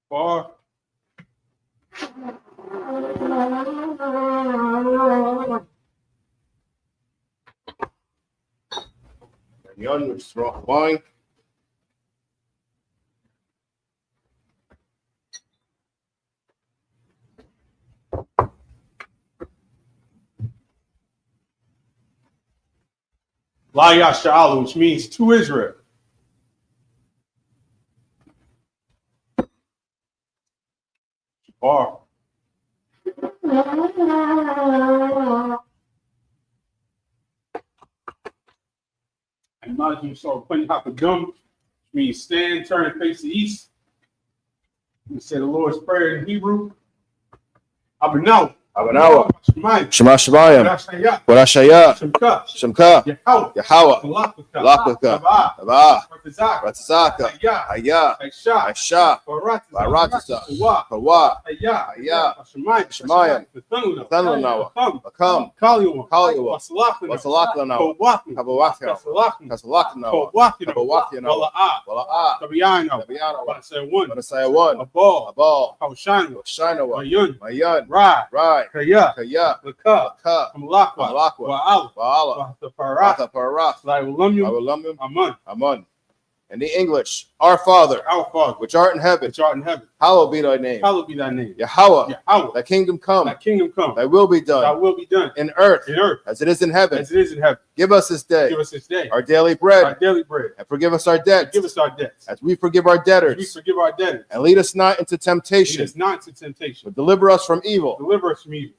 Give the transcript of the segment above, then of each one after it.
Bar. Young, which is raw wine. La Yasha'ala, which means to Israel. Bar. And Muslim saw putting Hakadum, which means stand, turn, and face the east. We say the Lord's Prayer in Hebrew. Abinau. Shema Shemayim. Barashaya. Shemka. Yahweh. Malakaka. Abba. Ratzaka. Haya. Aisha. Baratasa. Hawa. Haya. Shemayim. Nathanlanawa. Bakam. Kaliwa. Wasalakanawa. Kabawakya. Kasalakanawa. Kabawakyanawa. Wala'a. Tabiyanawa. Banasaya 1. Abal. Shinawa. Mayun. Rai. Kaya, Laka, Malakwa, Wa'ala, Parat, Amun. In the English, our Father, which art in heaven, hallowed be thy name. Yahweh, thy kingdom come, thy will be done, in earth, as it is in heaven. Give us this day our daily bread, and forgive us our debts, as we forgive our debtors, and lead us not into temptation, but deliver us from evil.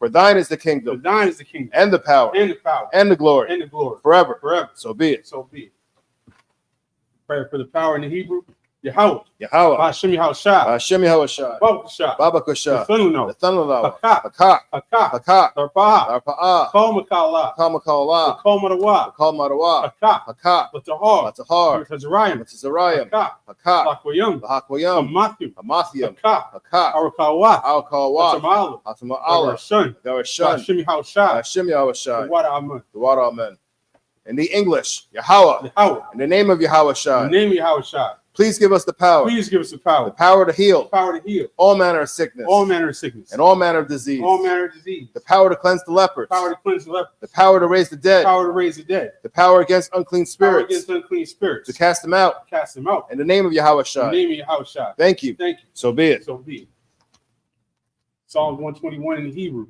For thine is the kingdom, and the power, and the glory, forever. So be it. Prayer for the power in the Hebrew. Yahweh. Hashem Yahushua. Babakasha. Nathanlanawa. Hakak. Arpa'a. Kol Makala. Kol Marawa. Hakak. Latahar. Tazarayim. Hakak. Lakwayim. Hamathium. Hakak. Arakawat. Hatama'ala. Hashem Yahushua. The water, amen. In the English, Yahweh. In the name of Yahushua. Please give us the power. The power to heal. All manner of sickness. And all manner of disease. The power to cleanse the lepers. The power to raise the dead. The power against unclean spirits. To cast them out. In the name of Yahushua. Thank you. So be it. Psalms 121 in the Hebrew.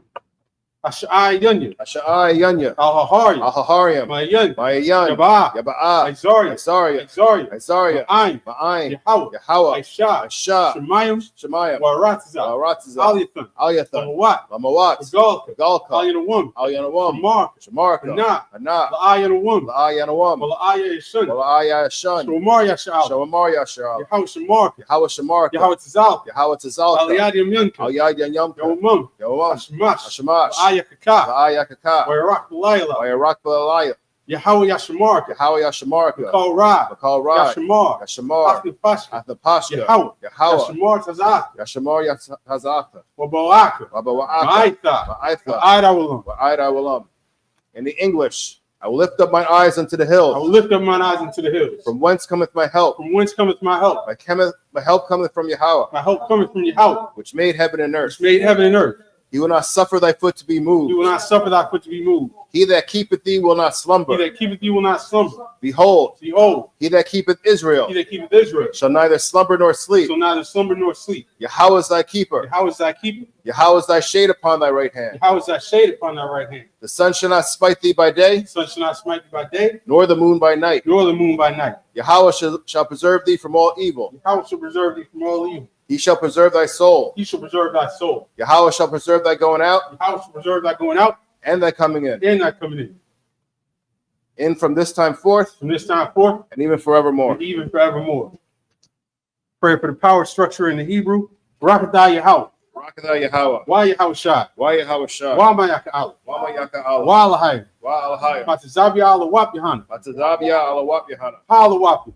Asha'ai Yunya. Al-Hahariam. Ma'ayan. Yaba'a. Isariya. Ma'ayin. Yahweh. Aisha. Shemayim. Waratza. Aliyathan. Lamawat. Galka. Alyanawam. Shamarka. Ana. La'ayanawam. Wala'aya Yashun. Shomar Yashal. Yahweh Shemarka. Yahweh Tzalka. Aliyad Yamka. Yawam. Hashemash. Ayakaka. Wayarak Balayah. Yahweh Yashamarka. Call Ra. Yashamar. Athapashka. Yahweh. Yashamar Hazaka. Wabawaka. Wa'aida. In the English, I will lift up my eyes unto the hills. From whence cometh my help? My help cometh from Yahweh. Which made heaven and earth. He will not suffer thy foot to be moved. He that keepeth thee will not slumber. Behold, he that keepeth Israel shall neither slumber nor sleep. Yahweh is thy keeper. Yahweh is thy shade upon thy right hand. The sun shall not smite thee by day, nor the moon by night. Yahweh shall preserve thee from all evil. He shall preserve thy soul. Yahweh shall preserve thy going out. And thy coming in. In from this time forth. And even forevermore. Pray for the power structure in the Hebrew. Rakatah Yahweh. Why Yahushua? Why Mayaka'al? Why Alahayim? Matazabia Alawap Yohana. Halawapi.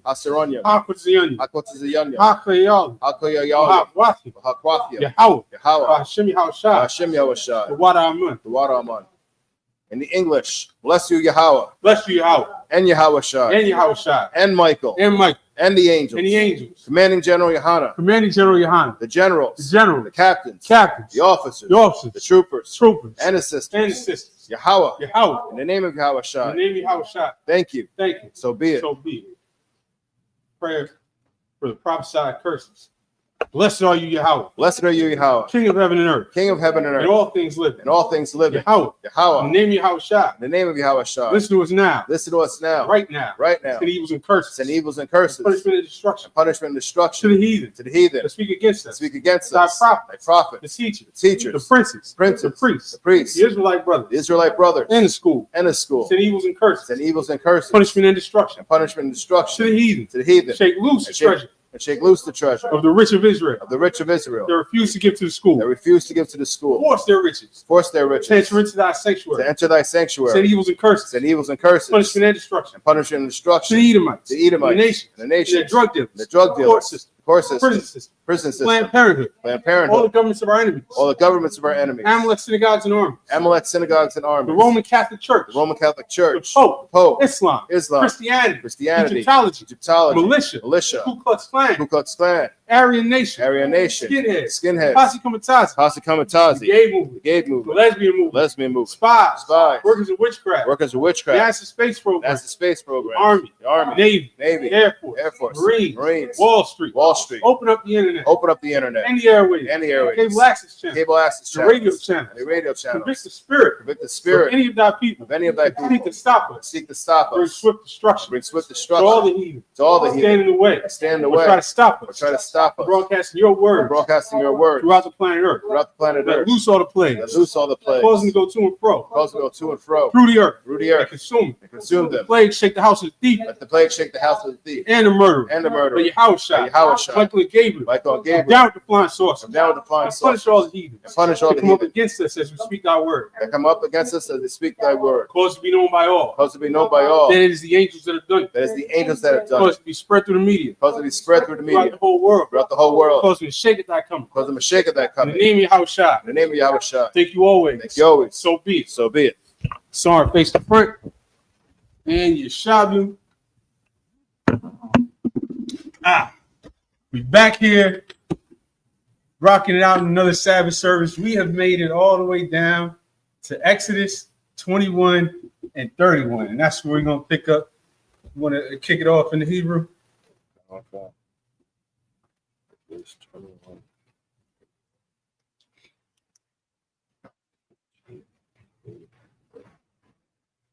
Hasronya. Hakwatzianya. Hakayal. Yahweh. Hashem Yahushua. The water Amun. In the English, bless you Yahweh. And Yahushua. And Michael. and the angels, commanding General Yohana, the generals, the captains, the officers, the troopers, and assistants, Yahweh, in the name of Yahweh. Thank you. So be it. Prayer for the prophesied curses. Blessed are you, Yahweh. Blessed are you, Yahweh. King of heaven and earth. King of heaven and earth. And all things living. And all things living. Yahweh. Yahweh. In the name of Yahweh Shai. In the name of Yahweh Shai. Listen to us now. Listen to us now. Right now. Right now. Send evils and curses. Send evils and curses. Punishment and destruction. Punishment and destruction. To the heathen. To the heathen. To speak against us. Speak against thy us. prophets. Thy prophets. The teachers. The teachers. The princes. The priests. The Israelite brothers. The Israelite brothers. And the school. And the school. Send evils and curses. Send evils and curses. Punishment and destruction. And punishment and destruction. To the heathen. To the heathen. Shake loose the treasure. And shake loose the treasure of the rich of Israel. Of the rich of Israel. They refuse to give to the school. They refuse to give to the school. Force their riches. Force their riches. To enter into thy sanctuary. To enter thy sanctuary. Send evils and curses. Send evils and curses. Punishment and destruction. And punishment and destruction. To the Edomites. The Edomites. And the nations. And the nations. The drug dealers. The drug dealers. Court system. Prison system. Prison system. Planned Parenthood. Planned Parenthood. All the governments of our enemies. All the governments of our enemies. Amalek synagogues and armies. Amalek synagogues and armies. The Roman Catholic Church. The Roman Catholic Church. The Pope. Islam. Christianity. Egyptology. Militia. Ku Klux Klan. Aryan Nation. Skinheads. Posse Comitazi. The gay movement. Lesbian movement. Spies. Workers of witchcraft. NASA Space Program. Army. Navy. Air Force. Marines. Wall Street. Open up the internet. And the airways. Cable access channel. The radio channel. Convict the spirit. Of any of thy people. Seek to stop us. Bring swift destruction. To all the heathen. Stand in the way. Or try to stop us. Broadcasting your word. Throughout the planet Earth. Let loose all the plagues. Cause them to go to and fro. Through the earth. And consume them. The plague shake the house of the thief. And the murderer. But Yahweh Shai. Michael and Gabriel. Down with the flying saucer. And punish all the heathen. That come up against us as we speak thy word. Cause to be known by all. That it is the angels that have done it. Cause to be spread through the media. Throughout the whole world. Cause them to shake at thy coming. In the name of Yahweh Shai. Thank you always. So be it. Sorry, face the front. And Yeshabu. We back here rocking it out in another Sabbath service. We have made it all the way down to Exodus 21 and 31. And that's where we're going to pick up. You want to kick it off in the Hebrew? Okay.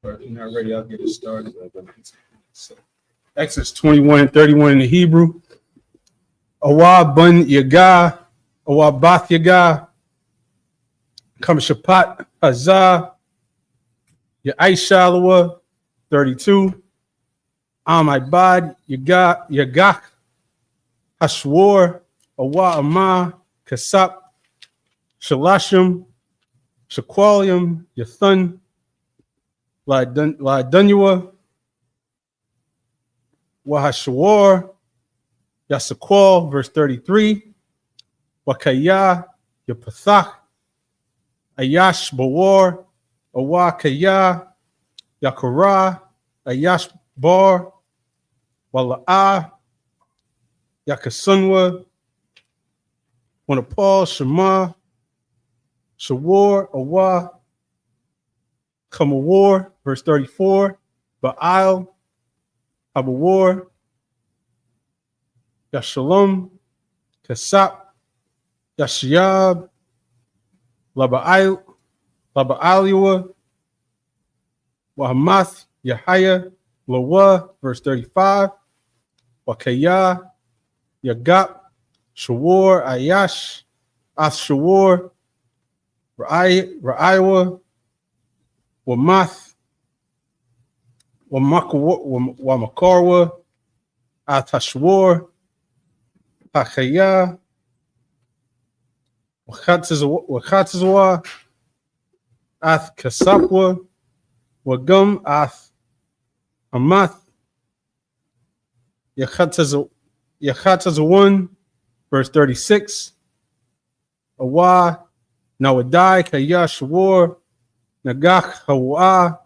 If you're not ready, I'll get it started. Exodus 21 and 31 in the Hebrew. Awa bun yaga, awa bath yaga, kam shapat hazah, ya aishalawa, 32. Amibad yagak, hashwar, awa ama, kasap, shalashim, shaqualium, yathun, la dunyua, wahashwar, Yasakwal, verse 33. Wakaya, Yapathach, Ayash Bawar, Awakaya, Yakara, Ayash Bar, Walaa, Yakasunwa, Wanapal, Shema, Shawar, Awa, Kamawar, verse 34. Baal, Abawar, Yashalom, Kasap, Yashiab, Laba'aliwa, Wahamath, Yahaya, Lawa, verse 35, Wakaya, Yagap, Shawar, Ayash, Ath-Shawar, Ra'iwa, Wamath, Wamakarwa, Ath-Hashwar, Hachaya, Wakatazwa, Ath Kasapwa, Wagum, Ath Hamath, Yakatazwan, verse 36. Awa, Nawadai, Kaya Shawar, Nagach Hawa,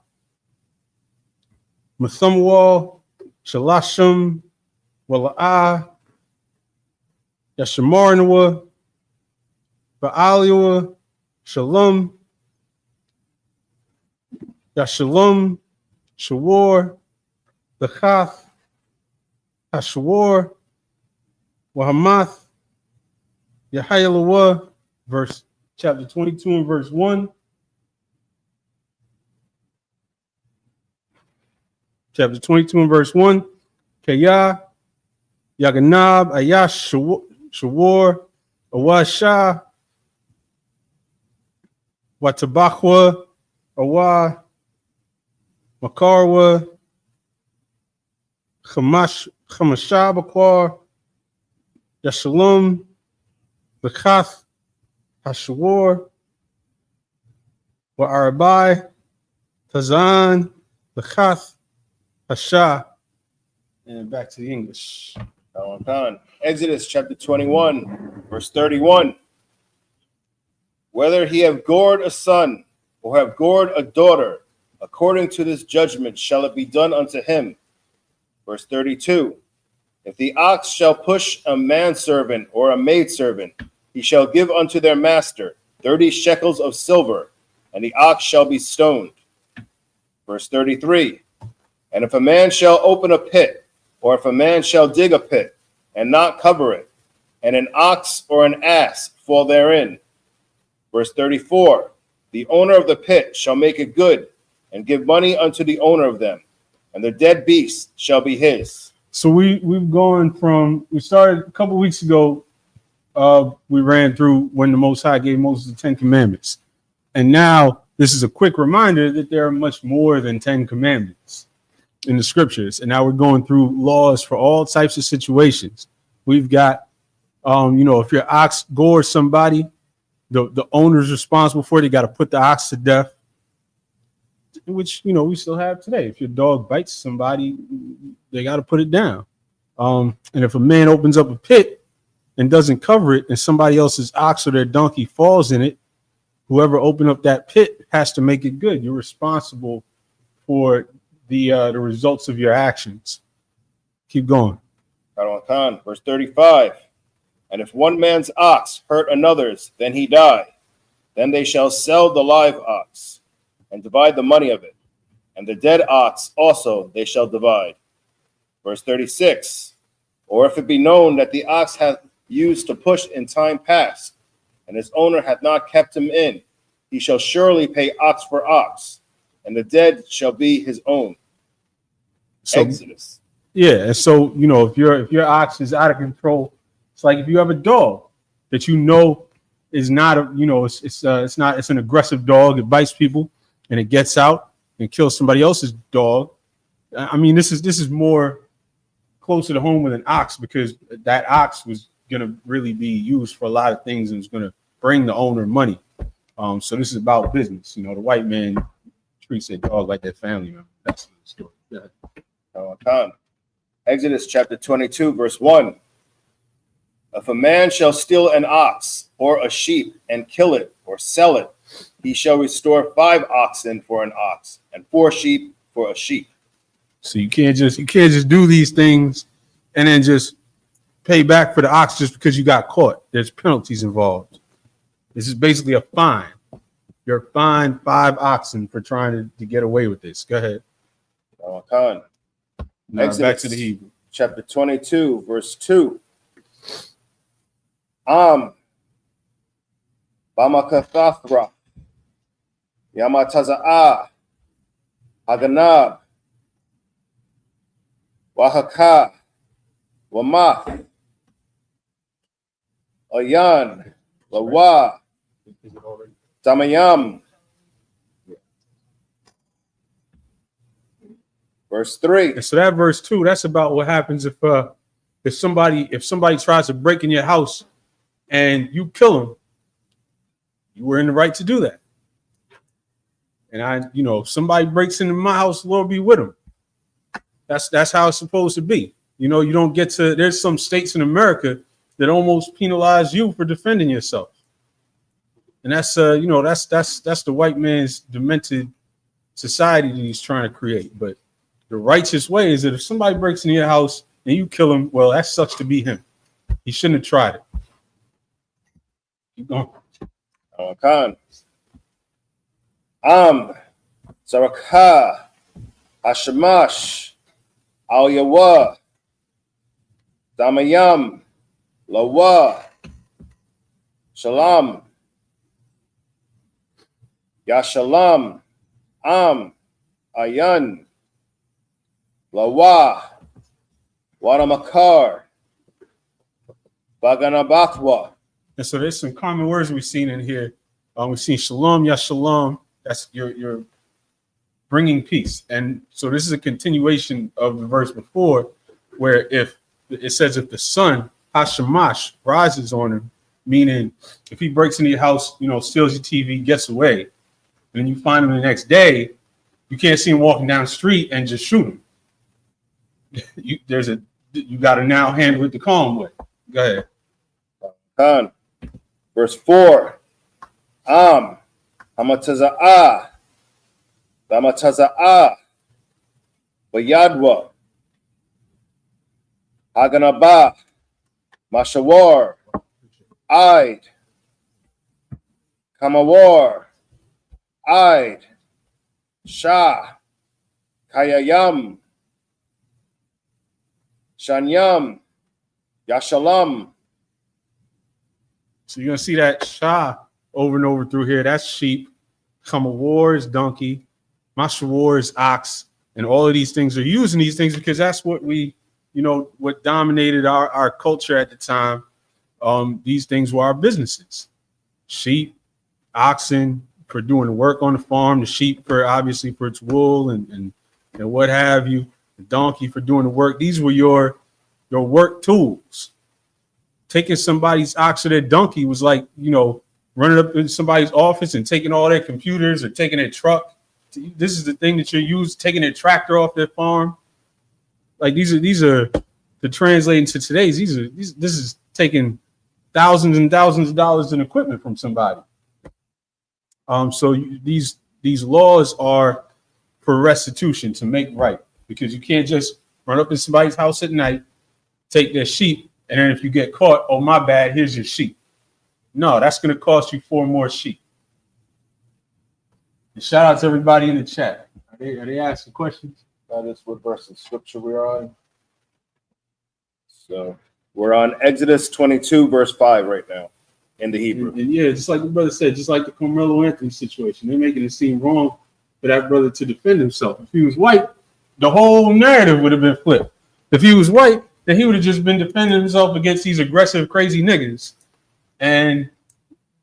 Mathamwal, Shalashim, Wala'ah, Yashamarnawa, Ba'aliwa, Shalom, Yashalom, Shawar, Lachath, Hashawar, Wahamath, Yahayalawa, verse chapter 22 and verse 1. Chapter 22 and verse 1. Kaya, Yaganab, Ayash, Shawar, Awasha, Watabakwa, Awa, Makarwa, Chamashabakwar, Yashalom, Lakath, Hashawar, Wa'arabai, Tazan, Lakath, Hasha. And back to the English. Exodus chapter 21, verse 31. Whether he have gored a son or have gored a daughter, according to this judgment shall it be done unto him. Verse 32. If the ox shall push a manservant or a maidservant, he shall give unto their master 30 shekels of silver, and the ox shall be stoned. Verse 33. And if a man shall open a pit, or if a man shall dig a pit, and not cover it, and an ox or an ass fall therein. Verse 34. The owner of the pit shall make it good, and give money unto the owner of them, and the dead beast shall be his. So we've gone from, we started a couple weeks ago, we ran through when the Most High gave Moses the 10 Commandments. And now this is a quick reminder that there are much more than 10 commandments in the scriptures. And now we're going through laws for all types of situations. We've got, if your ox gores somebody, the owner's responsible for it. They got to put the ox to death, which, we still have today. If your dog bites somebody, they got to put it down. And if a man opens up a pit and doesn't cover it, and somebody else's ox or their donkey falls in it, whoever opened up that pit has to make it good. You're responsible for the results of your actions. Keep going. Verse 35. And if one man's ox hurt another's, then he die. Then they shall sell the live ox and divide the money of it. And the dead ox also they shall divide. Verse 36. Or if it be known that the ox hath used to push in time past, and his owner hath not kept him in, he shall surely pay ox for ox, and the dead shall be his own. So, Exodus. Yeah, and so if your ox is out of control, it's like if you have a dog that is not it's an aggressive dog. It bites people and it gets out and kills somebody else's dog. I mean, this is more closer to home with an ox, because that ox was gonna really be used for a lot of things and it's gonna bring the owner money. So this is about business. The white man treats their dog like their family member. That's the story. Yeah. Exodus chapter 22, verse 1. If a man shall steal an ox or a sheep and kill it or sell it, he shall restore 5 oxen for an ox and 4 sheep for a sheep. So you can't just do these things and then just pay back for the ox just because you got caught. There's penalties involved. This is basically a fine. You're fined 5 oxen for trying to get away with this. Go ahead. Exodus, back to the Hebrew. Chapter 22, verse 2. Bamakathra, Yamataza'ah, Haganab, Wahaka, Wamath, Ayan, Lawa, Damayam. Verse 3. And so that verse 2, that's about what happens if somebody tries to break in your house and you kill him. You were in the right to do that. And if somebody breaks into my house, Lord be with him. That's how it's supposed to be. You don't get to. There's some states in America that almost penalize you for defending yourself. And that's the white man's demented society that he's trying to create. But the righteous way is that if somebody breaks into your house and you kill him, well, that sucks to be him. He shouldn't have tried it. Keep going. Khan. Saraka. Hashamash. Al Yawa. Damayam. Lawa. Shalom. Ya Shalom. Ayan. Lawa. Wadamakar. Baganabathwa. And so there's some common words we've seen in here. We've seen Shalom, Ya Shalom. That's you're bringing peace. And so this is a continuation of the verse before, where if it says if the sun, Hashamash, rises on him, meaning if he breaks into your house, steals your TV, gets away, and then you find him the next day, you can't see him walking down the street and just shoot him. You got to now handle it the calm way. Go ahead. Khan. Verse 4. Hamataza'ah. Damataza'ah. Bayadwa. Haganabah. Mashawar. Aid. Kamawar. Aid. Shah. Kayayam. Shanyam. Yashalam. So you're going to see that Shah over and over through here. That's sheep. Kamawar is donkey. Mashawar is ox. And all of these things are using these things because that's what what dominated our culture at the time. These things were our businesses. Sheep, oxen for doing the work on the farm. The sheep for its wool and what have you. The donkey for doing the work. These were your work tools. Taking somebody's ox or their donkey was like, running up in somebody's office and taking all their computers or taking their truck. This is the thing that you're used, taking their tractor off their farm. Like these are to translate into today's. This is taking thousands and thousands of dollars in equipment from somebody. So these laws are for restitution, to make right, because you can't just run up in somebody's house at night, take their sheep, and then if you get caught, oh, my bad, here's your sheep. No, that's going to cost you 4 more sheep. And shout out to everybody in the chat. Are they asking questions? That is what verse of scripture we're on. So we're on Exodus 22, verse 5 right now in the Hebrew. And yeah, just like the brother said, just like the Carmelo Anthony situation, they're making it seem wrong for that brother to defend himself. If he was white, the whole narrative would have been flipped. If he was white, then he would have just been defending himself against these aggressive, crazy niggas. And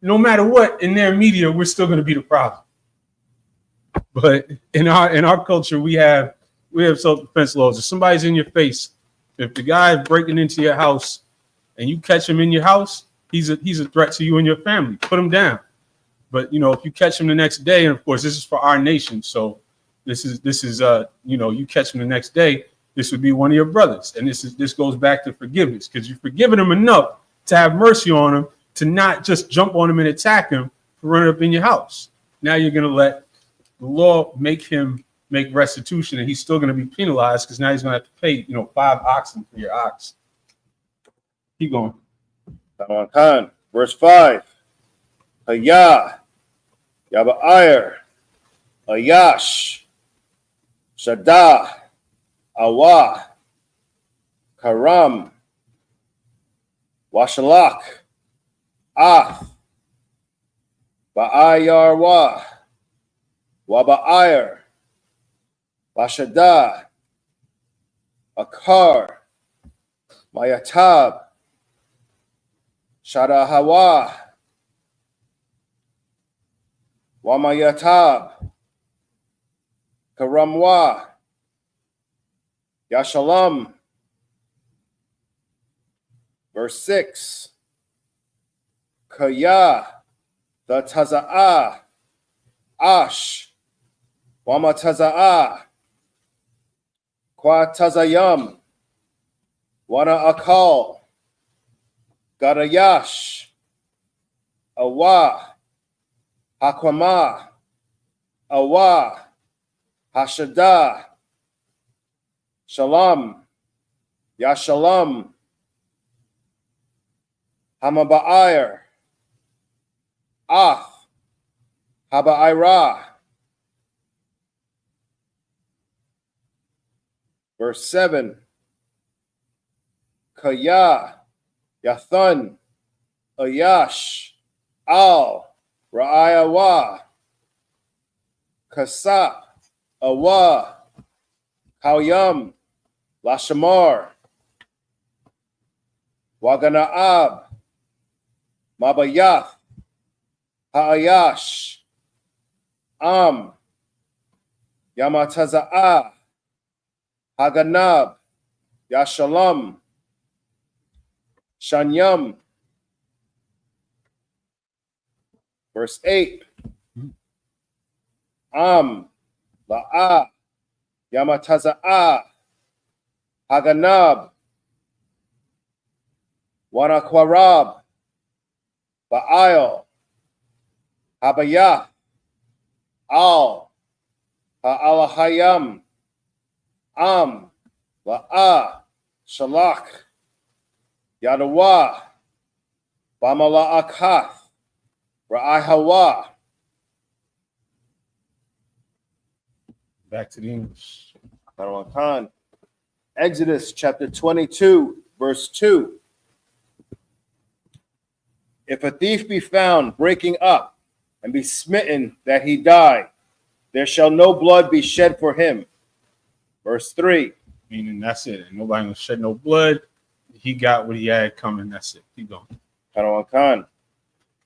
no matter what, in their media, we're still going to be the problem. But in our culture, we have self-defense laws. If somebody's in your face, if the guy is breaking into your house and you catch him in your house, he's a threat to you and your family. Put him down. But if you catch him the next day, and of course this is for our nation, so this is you catch him the next day, this would be one of your brothers, and this goes back to forgiveness, because you've forgiven him enough to have mercy on him, to not just jump on him and attack him for running up in your house. Now you're going to let the law make him make restitution, and he's still going to be penalized because now he's going to have to pay 5 oxen for your ox. Keep going. Khan, verse 5. Hayah, Yaba'ir, Ayash, Shadah, Awa, Karam, Washalak, Ath, Ba'ayarwa, Waba'ir, Washadah, Akar, Mayatab, Shadahawa, Wamayatab, Karamwa, Yashalam. Verse 6. Kaya, the Taza'ah, Ash, Wama Taza'ah, Kwa Tazayam, Wana Akal, Garayash, Awa, Hakwama, Awa, Hashadah, Shalom, Yashalam, Hamaba'ir, Ach, Haba'ira. Verse 7, Kaya, Yathan, Ayash, Al, Ra'ayawa, Kasap, Awa, Kawyam, Lashamar, Waganaab, Mabayath, Ha'ayash, Am, Yamataza'ah, Haganab, Yashalam, Shanyam. Verse 8, Am, La'ah, Yamataza'ah, Haganab, Wanakwarab, Ba'al, Habayah, Al, Ha'alahayam, Am, La'ah, Shalach, Yadawa, Bamala'akath, Ra'ahawa. Back to the English. Exodus chapter 22, verse 2. If a thief be found breaking up and be smitten that he die, there shall no blood be shed for him. Verse 3. Meaning that's it. And nobody gonna shed no blood. He got what he had coming. That's it. Keep going.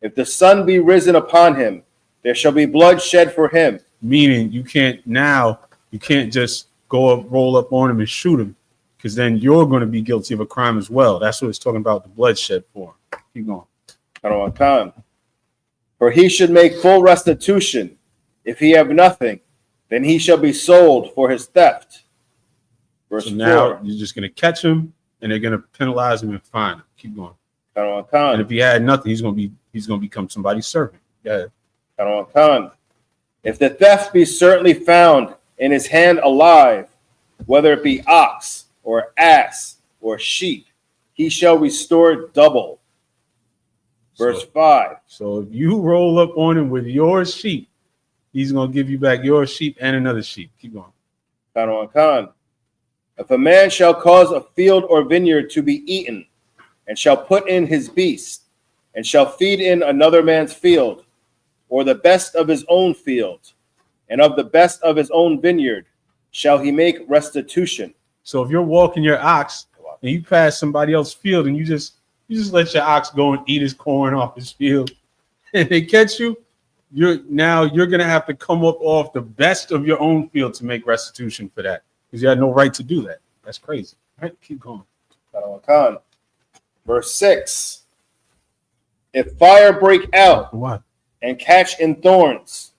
If the sun be risen upon him, there shall be blood shed for him. Meaning you can't just go up, roll up on him and shoot him, because then you're going to be guilty of a crime as well. That's what it's talking about, the bloodshed for. Keep going. For he should make full restitution. If he have nothing, then he shall be sold for his theft. Verse so now 4. You're just going to catch him, and they're going to penalize him and fine him. Keep going. And if he had nothing, he's going to become somebody's servant. Go ahead. If the theft be certainly found in his hand alive, whether it be ox or ass or sheep, he shall restore it double. Verse 5. So if you roll up on him with your sheep, he's going to give you back your sheep and another sheep. Keep going. If a man shall cause a field or vineyard to be eaten, and shall put in his beast, and shall feed in another man's field, or the best of his own field, and of the best of his own vineyard, shall he make restitution. So if you're walking your ox and you pass somebody else's field and you just let your ox go and eat his corn off his field, and they catch you, you're gonna have to come up off the best of your own field to make restitution for that, because you had no right to do that. That's crazy. All right, keep going. Verse 6. If fire break out and catch in thorns,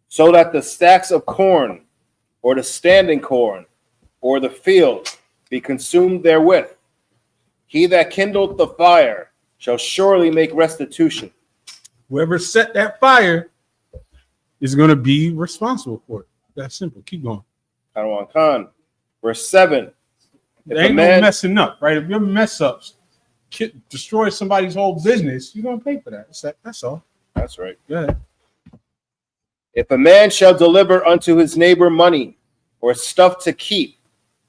so that the stacks of corn, or the standing corn, or the field be consumed therewith, he that kindled the fire shall surely make restitution. Whoever set that fire is going to be responsible for it. That's simple. Keep going. Verse 7. There ain't no messing up, right? If your mess ups destroy somebody's whole business, you're going to pay for that. That's all. That's right. Yeah. If a man shall deliver unto his neighbor money or stuff to keep,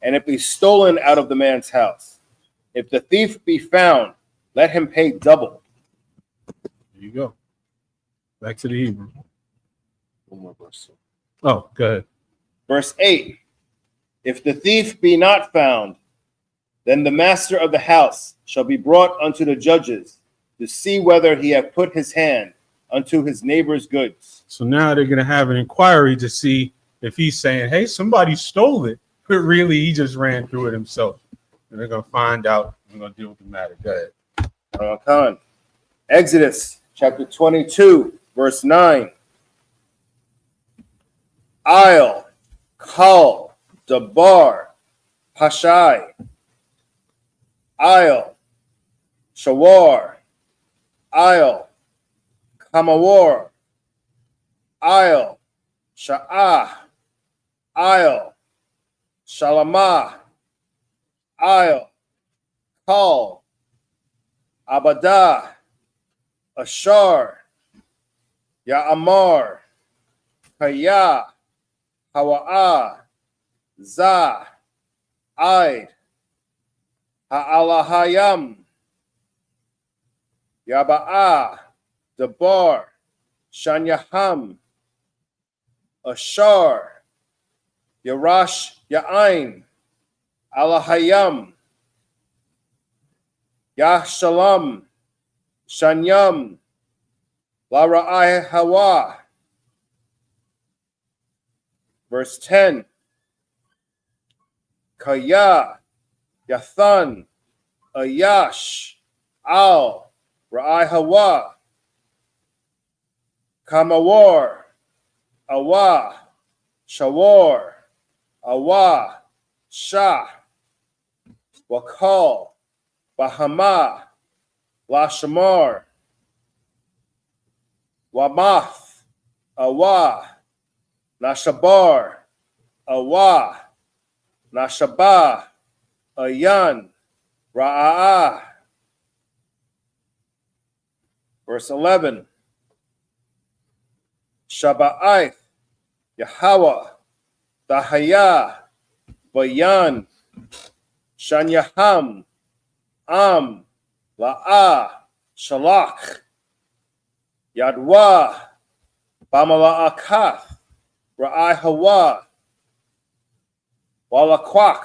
and it be stolen out of the man's house, if the thief be found, let him pay double. There you go. Back to the Hebrew. One more verse. Oh, go ahead. Verse 8. If the thief be not found, then the master of the house shall be brought unto the judges to see whether he have put his hand unto his neighbor's goods. So now they're going to have an inquiry to see if he's saying, hey, somebody stole it, but really he just ran through it himself. And they're going to find out. We're going to deal with the matter. Go ahead. Exodus chapter 22, verse 9. I'll call Dabar, Pashai, I'll Shawar, I'll Kamawar, I'll Sha'ah, I'll Shalamah, I'll call, Abadah, Ashar, Ya'amar, Kaya, Hawa'ah, Za, Aid, Ha'alahayam, Yaba'ah, Debar, Shanyaham, Ashar, Yarash, Ya'ain, Alahayam, Yahshalam, Shanyam, Lara'ai Hawa. Verse 10. Kaya, Yathan, Ayash, Al, Ra'ai Hawa, Kamawar, Awa, Shawar, Awa, Shah, Wakal, Bahama, Lashamar, Wamath, Awa, Nashabar, Awa, Nashabah, Ayan, Ra'ah. Verse 11. Shaba'aith, Yahweh, Dahaya, Bayan, Shanyaham, Am, La'ah, Shalach, Yadwa, Bamala'akath, Ra'ai Hawa, Walakwak,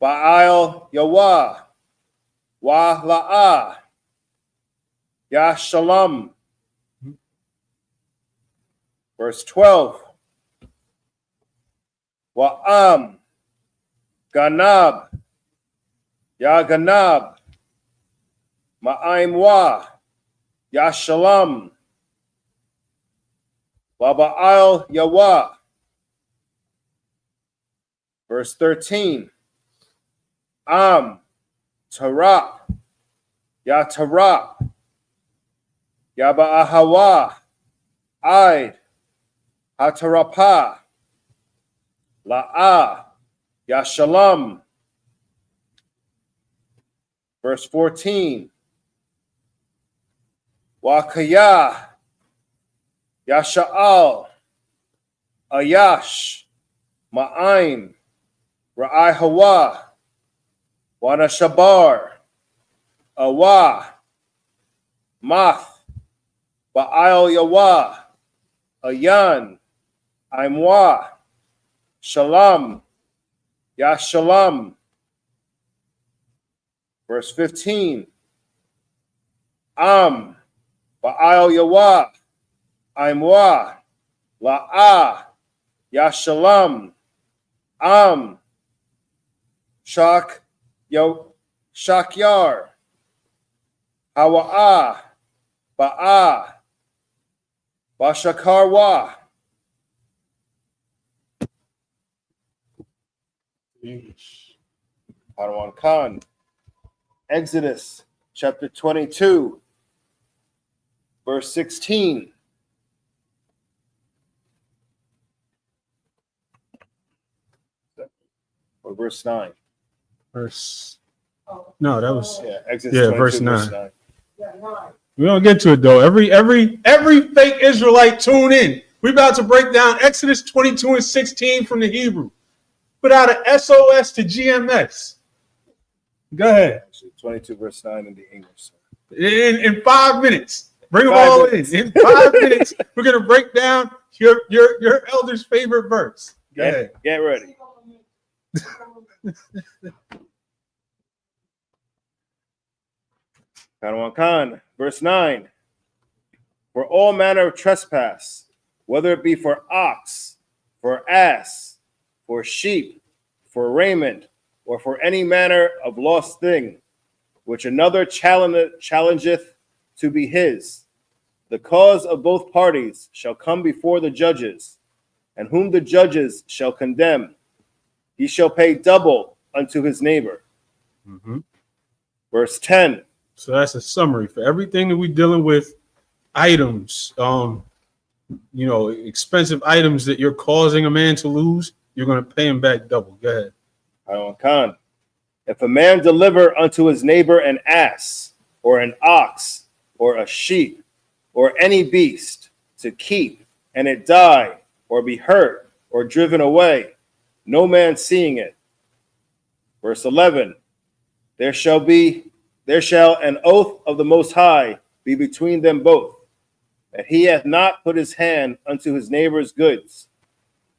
Ba'al Yawa, Wa La'ah, Ya Shalom. Verse 12. Wa'am, Ganab, Ya Ganab, Ma'aim Wa, Ya Shalom, Waba'al Yawa. Verse 13. Am, Tarap, Ya Tarap, Ya Ba'ahawa, Aid, Hatarapa, La'ah, Ya Shalom. Verse 14. Wakaya, Ya Sha'al, Ayash, Ma'aim, Ra'ai Hawa, Wana Shabar, Awa, Math, Ba'al Yawa, Ayan, Aimwa, Shalom, Ya Shalom. Verse 15. Am, Ba'al Yawa, Aimwa, La'ah, Ya Shalom, Am, Shak, Shakyar, Hawa'ah, Ba'ah, Bashakarwa. Padawan Khan. Exodus chapter 22, verse 16. Or verse 9. No, that was Exodus 22, verse 9. We don't get to it though. Every fake Israelite tune in. We about to break down Exodus 22 and 16 from the Hebrew. Put out an SOS to GMS. Go ahead. 22 verse 9 in the English. In 5 minutes. Bring them all in. In 5 minutes, we're gonna break down your elder's favorite verse. Go ahead. Get ready. Khan, verse 9. For all manner of trespass, whether it be for ox, for ass, for sheep, for raiment, or for any manner of lost thing, which another challengeth to be his, the cause of both parties shall come before the judges, and whom the judges shall condemn, he shall pay double unto his neighbor. Mm-hmm. Verse 10. So that's a summary for everything that we're dealing with. Items, expensive items that you're causing a man to lose, you're going to pay him back double. Go ahead. Khan. If a man deliver unto his neighbor an ass, or an ox, or a sheep, or any beast, to keep, and it die, or be hurt, or driven away, no man seeing it. Verse 11, there shall an oath of the Most High be between them both, that he hath not put his hand unto his neighbor's goods,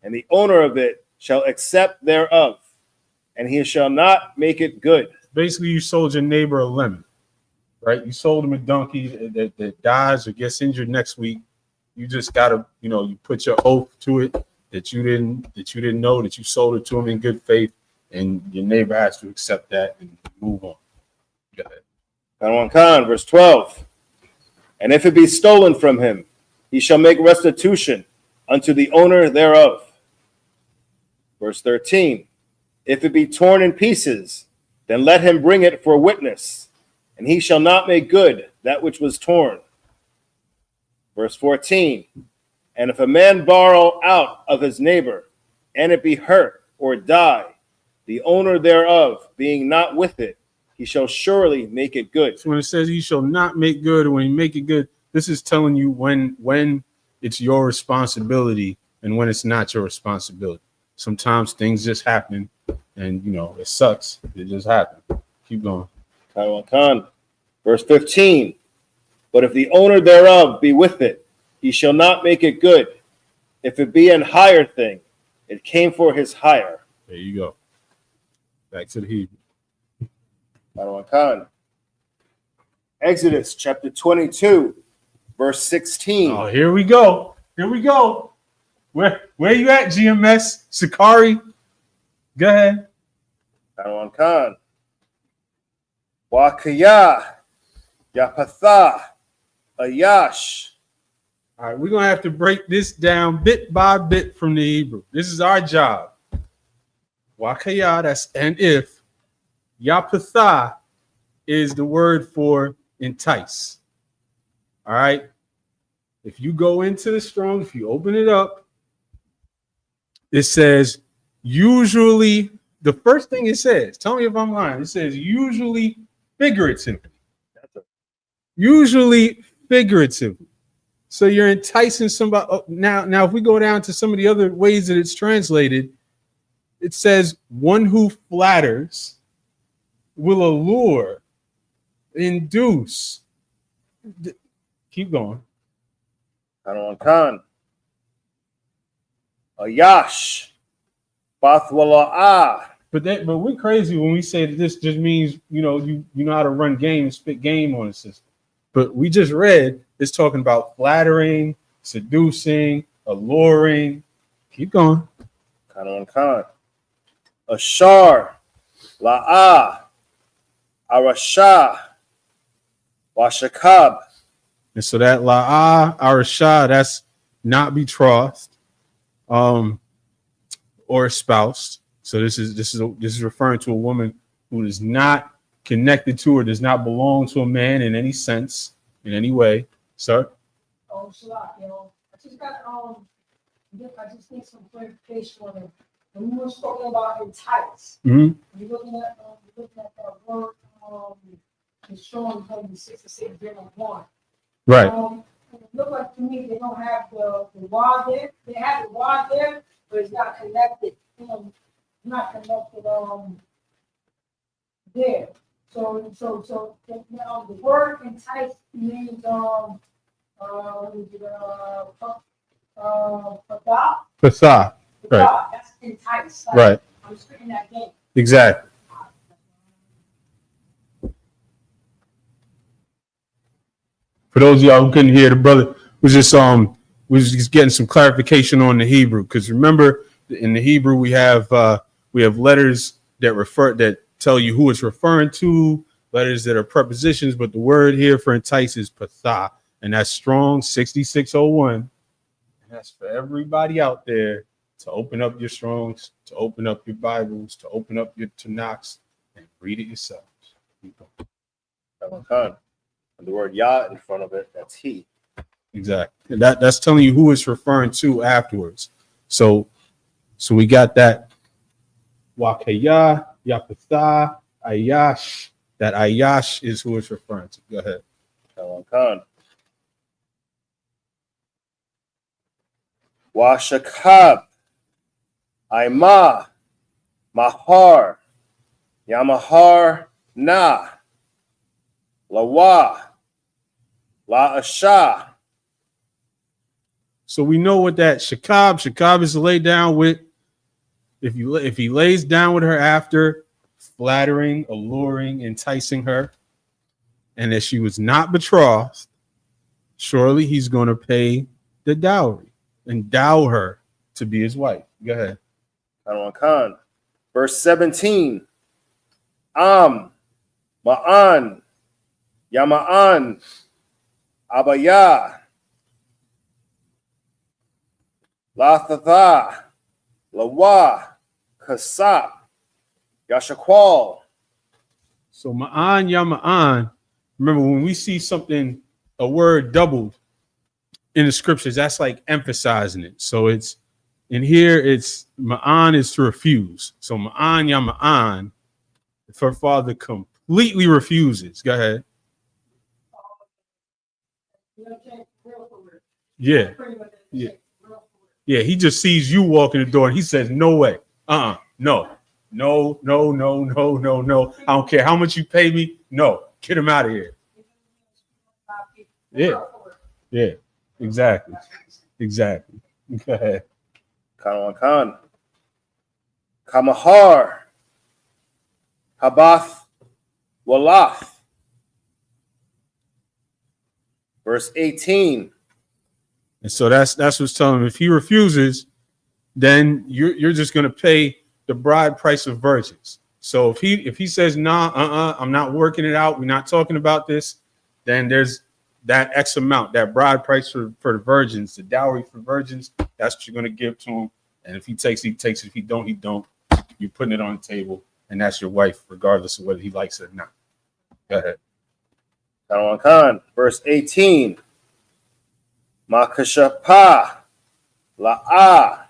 and the owner of it shall accept thereof, and he shall not make it good. Basically, you sold your neighbor a lemon, right? You sold him a donkey that dies or gets injured next week. You just gotta, you put your oath to it that you didn't know that you sold it to him in good faith, and your neighbor has to accept that and move on. Go ahead. Verse 12. And if it be stolen from him, he shall make restitution unto the owner thereof. Verse 13. If it be torn in pieces, then let him bring it for witness, and he shall not make good that which was torn. Verse 14. And if a man borrow out of his neighbor, and it be hurt or die, the owner thereof being not with it, he shall surely make it good. So when it says he shall not make good, or when you make it good, this is telling you when it's your responsibility and when it's not your responsibility. Sometimes things just happen, and it sucks. It just happened. Keep going. Verse 15. But if the owner thereof be with it, he shall not make it good. If it be an hire thing, it came for his hire. There you go. Back to the Hebrew. Exodus chapter 22, verse 16. Oh, here we go. Where you at, GMS? Sakari? Go ahead. Wakaya, Yapatha, Ayash. All right, we're going to have to break this down bit by bit from the Hebrew. This is our job. Wakaya, that's and if. Yapatha is the word for entice. All right. If you go into the Strong, if you open it up, it says usually, the first thing it says, tell me if I'm lying, it says usually figuratively. Usually figuratively. So you're enticing somebody. Now, if we go down to some of the other ways that it's translated, it says one who flatters, will allure, induce. Keep going. Ayash, Bathwala'ah. But we're crazy when we say that this just means you know how to run games, spit game on the system. But we just read it's talking about flattering, seducing, alluring. Keep going. Ashar, La'ah, Arashah, Washakab. And so that La'ah, Arashah, that's not betrothed, or espoused. So this is referring to a woman who is not connected to or does not belong to a man in any sense, in any way. Sir? I just got I just need some clarification on it. When we were talking about entice, you're looking at that word, it's showing 66:1. Right. It looked like to me they don't have the wad there. They have the wad there, but it's not connected. Not connected there. So the word entice means Patha. Right. That's entice. Like, right. I'm spitting that game. Exactly. For those of y'all who couldn't hear, the brother was just getting some clarification on the Hebrew, because remember in the Hebrew we have letters that tell you who it's referring to, letters that are prepositions, but the word here for entice is patha, and that's Strong 6601. And that's for everybody out there to open up your Strongs, to open up your Bibles, to open up your Tanakhs, and read it yourselves. And the word Yah in front of it, that's he. Exactly. And that's telling you who it's referring to afterwards. So we got that. Wakaya, Yapatha, Ayash. That Ayash is who it's referring to. Go ahead. Khan. Washakab. Aima. Mahar. Yamahar na. Lawa. La Asha. So we know what that Shakab. Shakab is to lay down with. If he lays down with her after flattering, alluring, enticing her, and that she was not betrothed, surely he's going to pay the dowry, endow her to be his wife. Go ahead. Khan. Verse 17. Ma'an. Yama'an. Abaya. Lathatha. Lawa. Kasap. Yashakwal. So Ma'an, Yama'an. Remember, when we see something, a word doubled in the scriptures, that's like emphasizing it. So it's in here, it's Ma'an is to refuse. So Ma'an, Yama'an, if her father completely refuses. Go ahead. Yeah. Yeah. Yeah, he just sees you walk in the door and he says, no way. No. No. I don't care how much you pay me. No. Get him out of here. Yeah. Exactly. Go ahead. Khan. Kamahar. Habath. Walaf. Verse 18. And so that's what's telling him. If he refuses, then you're just going to pay the bride price of virgins. So if he says, nah, I'm not working it out, we're not talking about this, then there's that X amount, that bride price for the virgins, the dowry for virgins, that's what you're going to give to him. And if he takes, he takes it. If he don't, he don't. You're putting it on the table, and that's your wife, regardless of whether he likes it or not. Go ahead. Khan. Verse 18. Makashapa. La'a.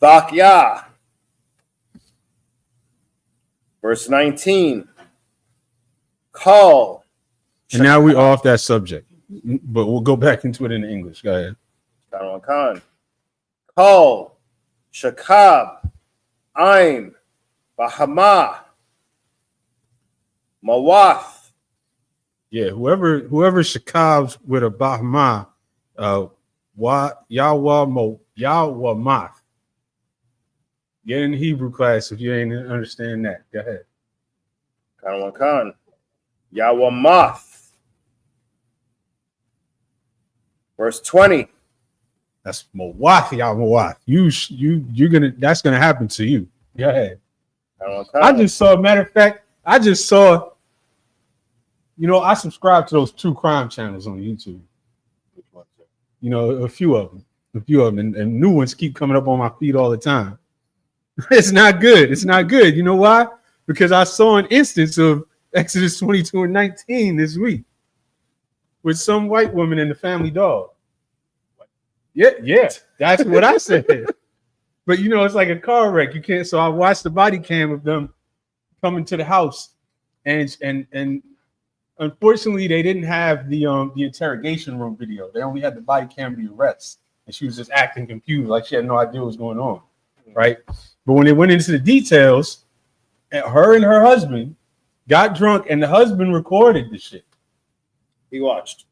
Thakya. Verse 19. Call. And now we're off that subject, but we'll go back into it in English. Go ahead. Khan. Call. Shakab. Ain. Bahama. Mawath. Yeah, whoever shakabs with a bahma, Yawamath. Get in Hebrew class if you ain't understand that. Go ahead. Khan. Yawamath. Verse 20. That's Mawath, Yawamath. That's gonna happen to you. Go ahead. I just saw, matter of fact, I subscribe to those true crime channels on YouTube. A few of them, and new ones keep coming up on my feed all the time. It's not good. You know why? Because I saw an instance of Exodus 22:19 this week with some white woman and the family dog. Yeah, that's what I said. But it's like a car wreck. You can't. So I watched the body cam of them coming to the house, and unfortunately they didn't have the interrogation room video. They only had the body cam of the arrest, and she was just acting confused, like she had no idea what was going on, right? But when they went into the details, her and her husband got drunk, and the husband recorded the shit. He watched.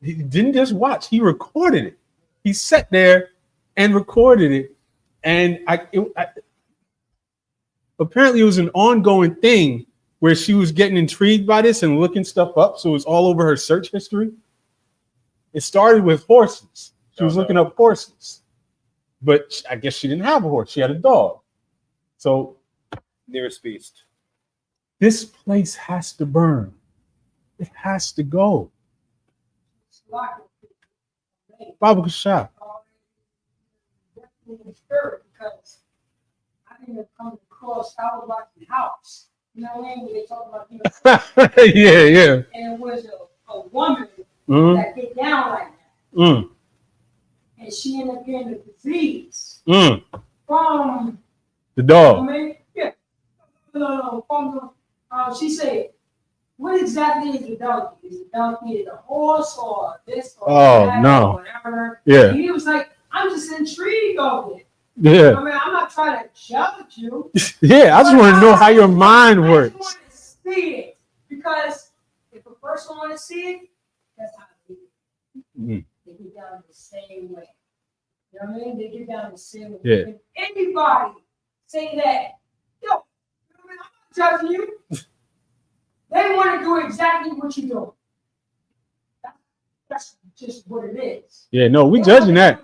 He didn't just watch; he recorded it. He sat there and recorded it, and apparently it was an ongoing thing where she was getting intrigued by this and looking stuff up. So it was all over her search history. It started with horses. She was looking up horses, but I guess she didn't have a horse. She had a dog. So nearest beast. This place has to burn. It has to go. Baba Kashaf. Because I didn't come across, I was watching House. You know what I mean? When they talk about yeah. And it was a woman that get down like that. And she ended up getting a disease from the dog. She said, what exactly is the donkey? Is the donkey the horse or this or that or whatever? Yeah. And he was like, I'm just intrigued of it. Yeah. I mean, I'm not trying to judge you. Yeah, I just want to know how your mind works. I just want to see it. Because if a person want to see it, that's how they do it. They get down the same way. You know what I mean? They get down the same way. Yeah. If anybody say that, yo, I'm not judging you. They want to do exactly what you're doing. That's just what it is. Yeah, no, we judging that.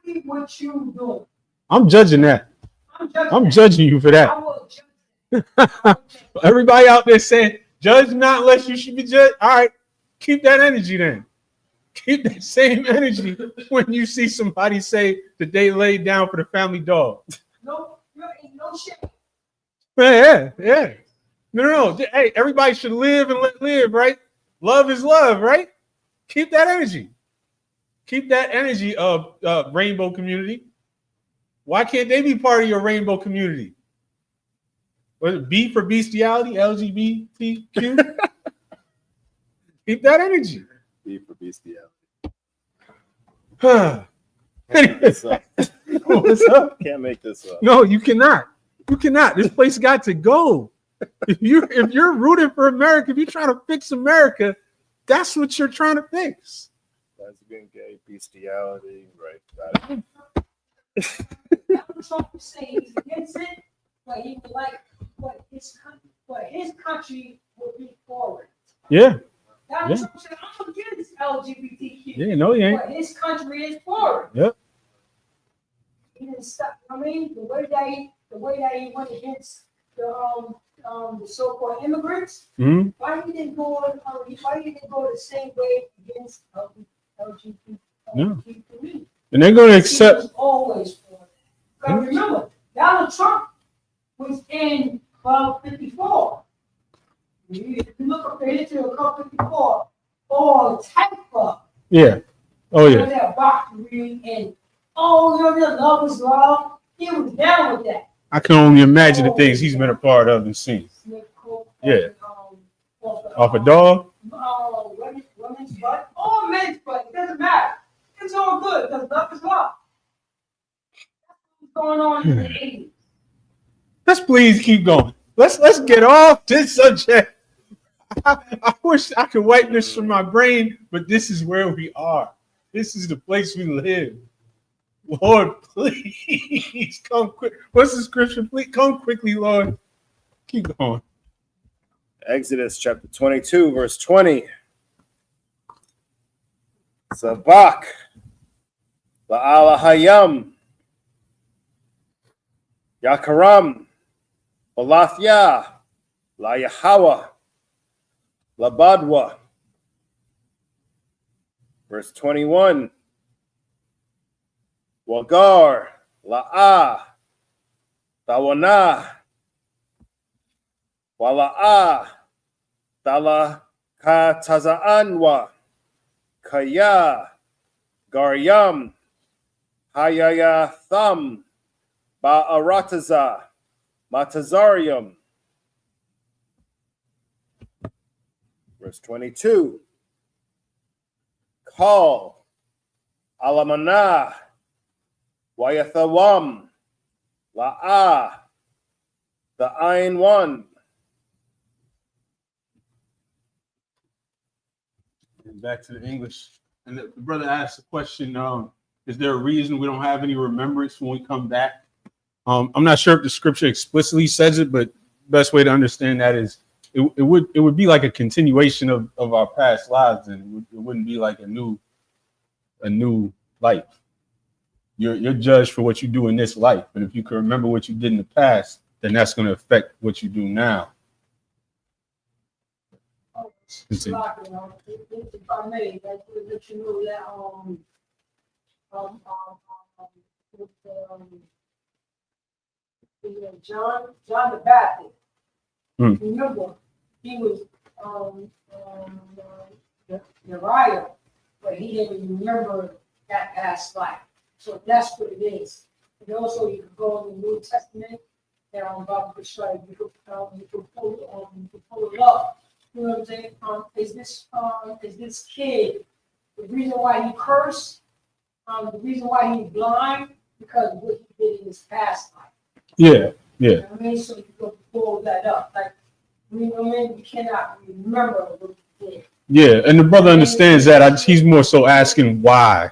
Exactly what you doing. I'm judging that. I'm judging you for that. I will judge. Everybody out there saying, judge not unless you should be judged. All right, keep that energy then. Keep that same energy when you see somebody say that they laid down for the family dog. No shit. Yeah. No. Hey, everybody should live and let live, right? Love is love, right? Keep that energy. Keep that energy of rainbow community. Why can't they be part of your rainbow community? Was it B for bestiality, LGBTQ? Keep that energy. B for bestiality. What's up? Can't make this up. No, you cannot. You cannot. This place got to go. If you're rooting for America, if you're trying to fix America, that's what you're trying to fix. Lesbian, gay, bestiality, right? Got it. Trump was saying he's against it, but he would like what his country would be forward. Yeah. Donald Trump said, I'm against LGBTQ. Yeah, no, he ain't. But his country is forward. Yep. He didn't stop. I mean, the way that he went against the so-called immigrants. Mm-hmm. Why he didn't go the same way against LGBT? No. And they're going to accept. Always for it. But remember, Donald Trump was in Club 54. If you look up the history of Club 54, all type of. Yeah. Oh, yeah. That boxing and love is love. He was down with that. I can only imagine the things he's been a part of and seen. Yeah. Off a dog? Women's butt. All men's butt. It doesn't matter. It's all good because love is love. That's what's going on in the 80s. Let's please keep going. Let's get off this subject. I wish I could wipe this from my brain, but this is where we are. This is the place we live. Lord, please come quick. What's the scripture? Please come quickly, Lord. Keep going. Exodus chapter 22, verse 20. Sabak La'ala Hayam Yakaram Balathya La Yahawa Labadwa. Verse 21. Wagar La'a Tawana Wala'a Tala Katazaanwa Kaya Garyam Hayaya Thum Ba'arataza Matazarium. Verse 22. Call Alamana Wayathawam La'a the Ain one. And back to the English. And the brother asked the question, is there a reason we don't have any remembrance when we come back? I'm not sure if the scripture explicitly says it, but best way to understand that is it would be like a continuation of our past lives, and it wouldn't be like a new life. You're judged for what you do in this life, but if you can remember what you did in the past, then that's going to affect what you do now. If I may, let you know that John the Baptist. Remember, he was Uriah, but he didn't remember that past life. So that's what it is. And also, you can go in the New Testament that I'm about to describe. You can pull it up. You know what I'm saying? Is this kid the reason why he cursed? The reason why he's blind because of what he did in his past life. Yeah. You know what I mean? So you can pull that up. Like, you know what I mean? We cannot remember what he did. Yeah, and the brother understands that. He's more so asking why.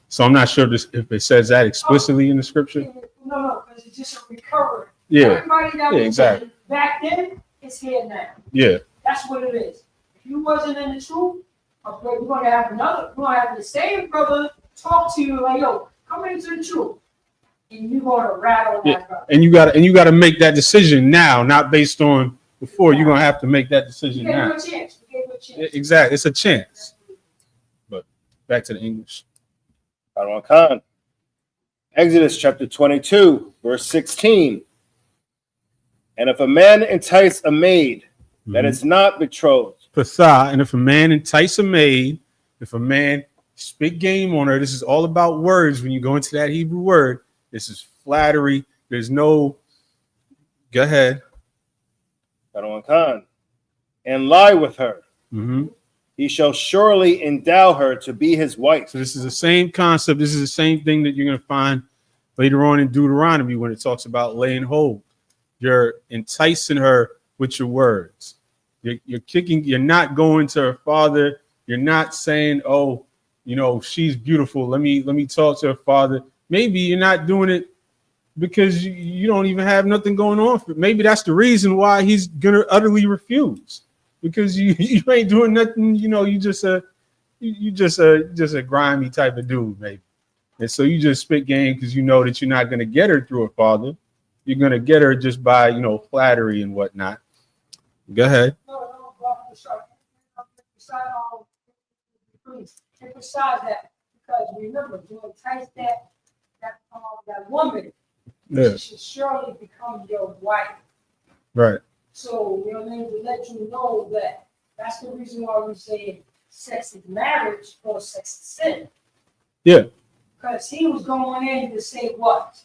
So I'm not sure if it says that explicitly in the scripture. No, because it's just a recovery. Yeah. Everybody that was exactly. back then is here now. Yeah. That's what it is. If you wasn't in the truth, we're going to have the same brother talk to you like, yo, come into the truth. And you're going to rattle that brother. And you got to make that decision now, not based on before. You're going to have to make that decision now. We gave you a chance. Exactly. It's a chance. But back to the English. Khan. Exodus chapter 22, verse 16. And if a man entice a maid that is not betrothed. And if a man entice a maid, if a man spit game on her, this is all about words. When you go into that Hebrew word, this is flattery. There's no, go ahead. Khan. And lie with her. He shall surely endow her to be his wife. So this is the same concept. This is the same thing that you're going to find later on in Deuteronomy when it talks about laying hold. You're enticing her with your words. You're not going to her father. You're not saying, oh, you know, she's beautiful. Let me talk to her father. Maybe you're not doing it because you don't even have nothing going on. Maybe that's the reason why he's going to utterly refuse. Because you ain't doing nothing, you know, you just a grimy type of dude, maybe. And so you just spit game because you know that you're not going to get her through her father. You're going to get her just by, you know, flattery and whatnot. Go ahead. No, besides that, because remember, to entice that woman, she should surely become your wife. Right. So, you know what I mean, to let you know that that's the reason why we say sex is marriage or sex is sin. Yeah. Because he was going in to say what?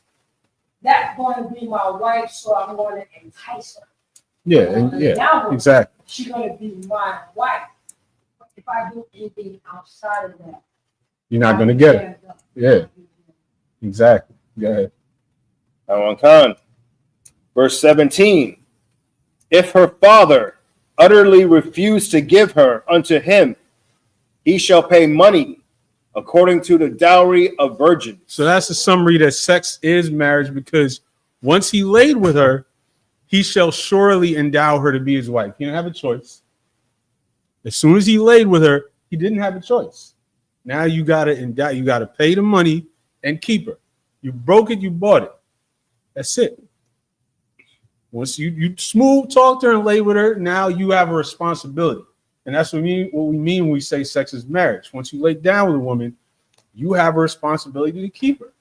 That's going to be my wife, so I'm going to entice her. Yeah, exactly. She's going to be my wife. But if I do anything outside of that, you're not going to get it. Yeah, exactly. Go ahead. Khan. Verse 17. If her father utterly refuse to give her unto him, he shall pay money according to the dowry of virgins. So that's a summary that sex is marriage, because once he laid with her, he shall surely endow her to be his wife. He didn't have a choice. As soon as he laid with her, he didn't have a choice. Now you gotta endow, you gotta pay the money and keep her. You broke it, you bought it. That's it. Once you smooth talked her and lay with her, now you have a responsibility. And that's what we mean when we say sex is marriage. Once you lay down with a woman, you have a responsibility to keep her.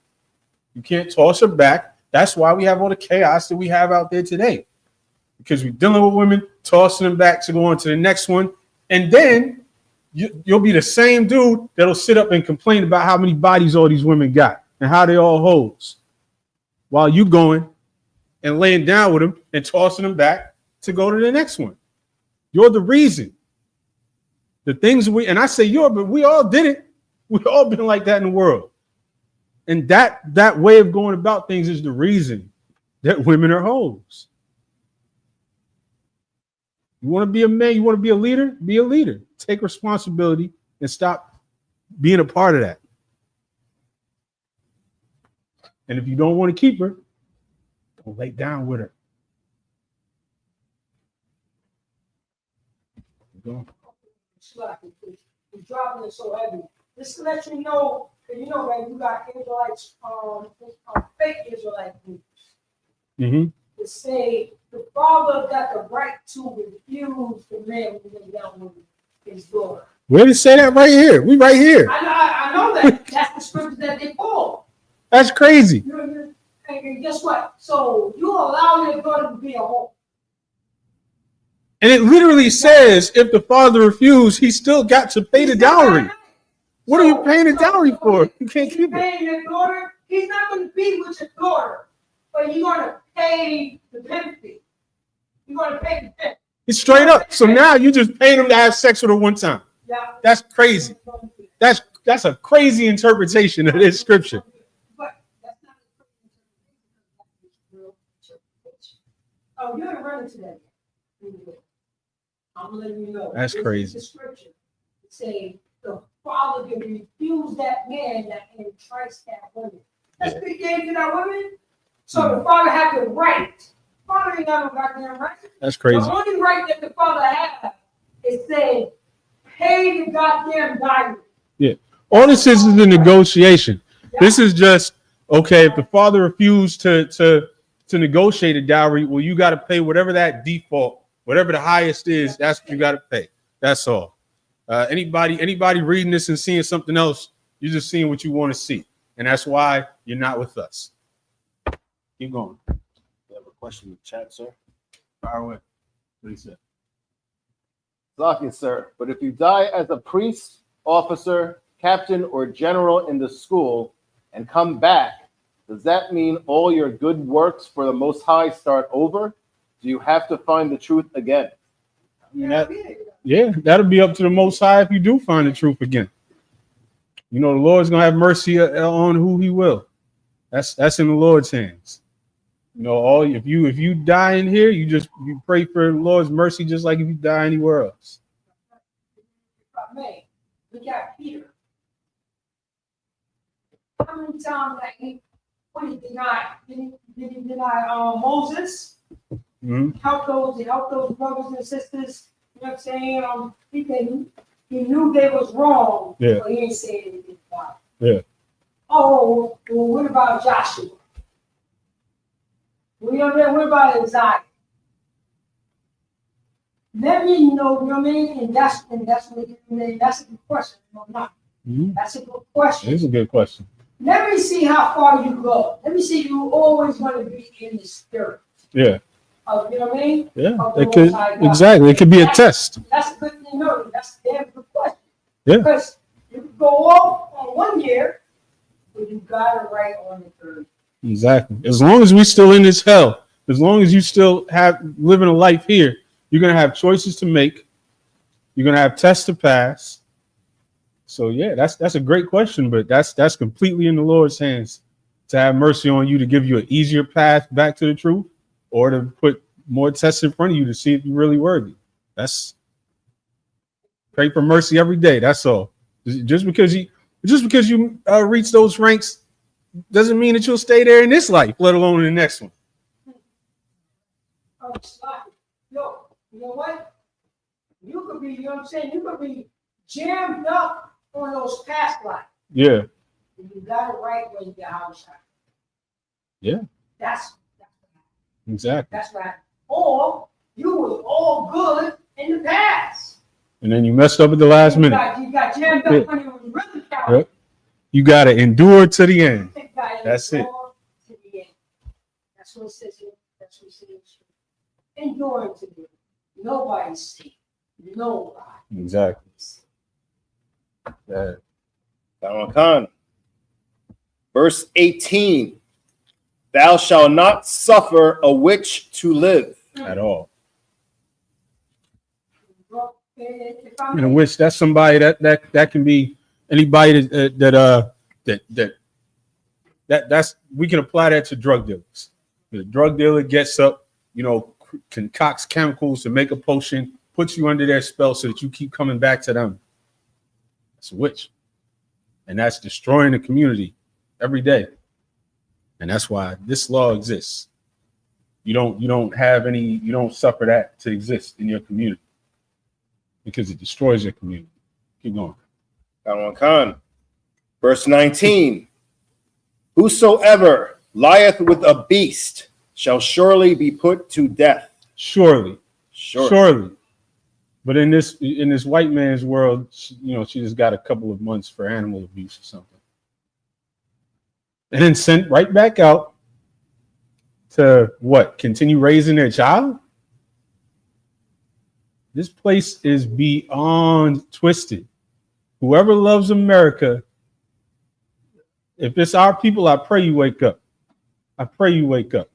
You can't toss her back. That's why we have all the chaos that we have out there today. Because we're dealing with women, tossing them back to go on to the next one. And then you'll be the same dude that'll sit up and complain about how many bodies all these women got and how they all hoes. While you going and laying down with them and tossing them back to go to the next one. You're the reason. The things and I say but we all did it. We've all been like that in the world. And that way of going about things is the reason that women are hoes. You want to be a man, you want to be a leader? Be a leader. Take responsibility and stop being a part of that. And if you don't want to keep her, don't lay down with her. Go. You're dropping it so heavy. Just to let you know, you know that you got Israelites, fake Israelite groups. To say the father got the right to refuse the man who went down with his daughter. Where did it say that right here? We right here. I know that. That's the scripture that they pulled. That's crazy. And guess what? So you allow your daughter to be a whore. And it literally says if the father refused, he still got to pay the dowry. What are you paying the dowry for? You can't keep it. Paying your daughter, he's not going to be with your daughter. but you're going to pay the pimp fee. You're going to pay the pimp. It's straight up. So now you just paying them to have sex with her one time. Yeah. That's crazy. That's a crazy interpretation of this scripture. But that's not a real interpretation. Oh, you're gonna run into that. I'm letting you know. That's crazy. The scripture saying the father can refuse that man that enticed that woman. That's what he gave to that woman. So the father had the right. Father ain't got no goddamn right. That's crazy. The only right that the father had is saying, pay the goddamn diamond. Yeah. All this is a negotiation. Yeah. This is just, okay, if the father refused to negotiate a dowry, well, you got to pay whatever that default, whatever the highest is, that's what you got to pay. That's all. Anybody reading this and seeing something else, you're just seeing what you want to see. And that's why you're not with us. Keep going. You have a question in the chat, sir? Fire away. What he said. Zaki, sir, but if you die as a priest, officer, captain, or general in the school and come back, does that mean all your good works for the Most High start over? Do you have to find the truth again? I mean, that'll be up to the Most High if you do find the truth again. You know, the Lord's gonna have mercy on who He will. That's in the Lord's hands. You know, if you die in here, you pray for the Lord's mercy just like if you die anywhere else. Look at Peter. How many times when he denied? Did he deny Moses? Mm-hmm. Help those brothers and sisters. You know what I'm saying? He knew they was wrong, yeah. But he ain't saying anything about it. Yeah. Oh, well, what about Joshua? What about Isaiah? Let me know, you know what I mean? And that's what that's a good question. No, not. Mm-hmm. That's a good question. It's a good question. Let me see how far you go. Let me see if you always want to be in the spirit. Yeah. You know what I mean? Yeah. It could exactly. It could be a test. That's a good thing to know. That's a damn good question. Yeah. Because you can go off on 1 year, but you got it right on the third. Exactly. As long as we still in this hell, as long as you still living a life here, you're gonna have choices to make. You're gonna have tests to pass. So yeah, that's a great question, but that's completely in the Lord's hands to have mercy on you, to give you an easier path back to the truth, or to put more tests in front of you to see if you're really worthy. That's pray for mercy every day. That's all. Just because you reach those ranks doesn't mean that you'll stay there in this life, let alone in the next one. Oh, yo, you know what? You could be, you know what I'm saying? You could be jammed up on those past lives. Yeah. You got it right when you get out of shot. Yeah. That's exactly. That's right. Or you was all good in the past. And then you messed up at the last minute. You got jammed up when you was really counting. Yep. You got to endure to the end. That's it. To the end. That's what it says here. That's what it says. Enduring to the end. Nobody's safe. Nobody. Exactly. Khan. Verse 18. Thou shalt not suffer a witch to live. At all. And a witch, that's somebody that can be anybody that's we can apply that to drug dealers. The drug dealer gets up, concocts chemicals to make a potion, puts you under their spell so that you keep coming back to them. That's a witch. And that's destroying the community every day. And that's why this law exists. You don't suffer that to exist in your community because it destroys your community. Keep going. Khan. Verse 19. Whosoever lieth with a beast shall surely be put to death. Surely. But in this white man's world, she just got a couple of months for animal abuse or something. And then sent right back out to what? Continue raising their child? This place is beyond twisted. Whoever loves America, if it's our people, I pray you wake up. I pray you wake up.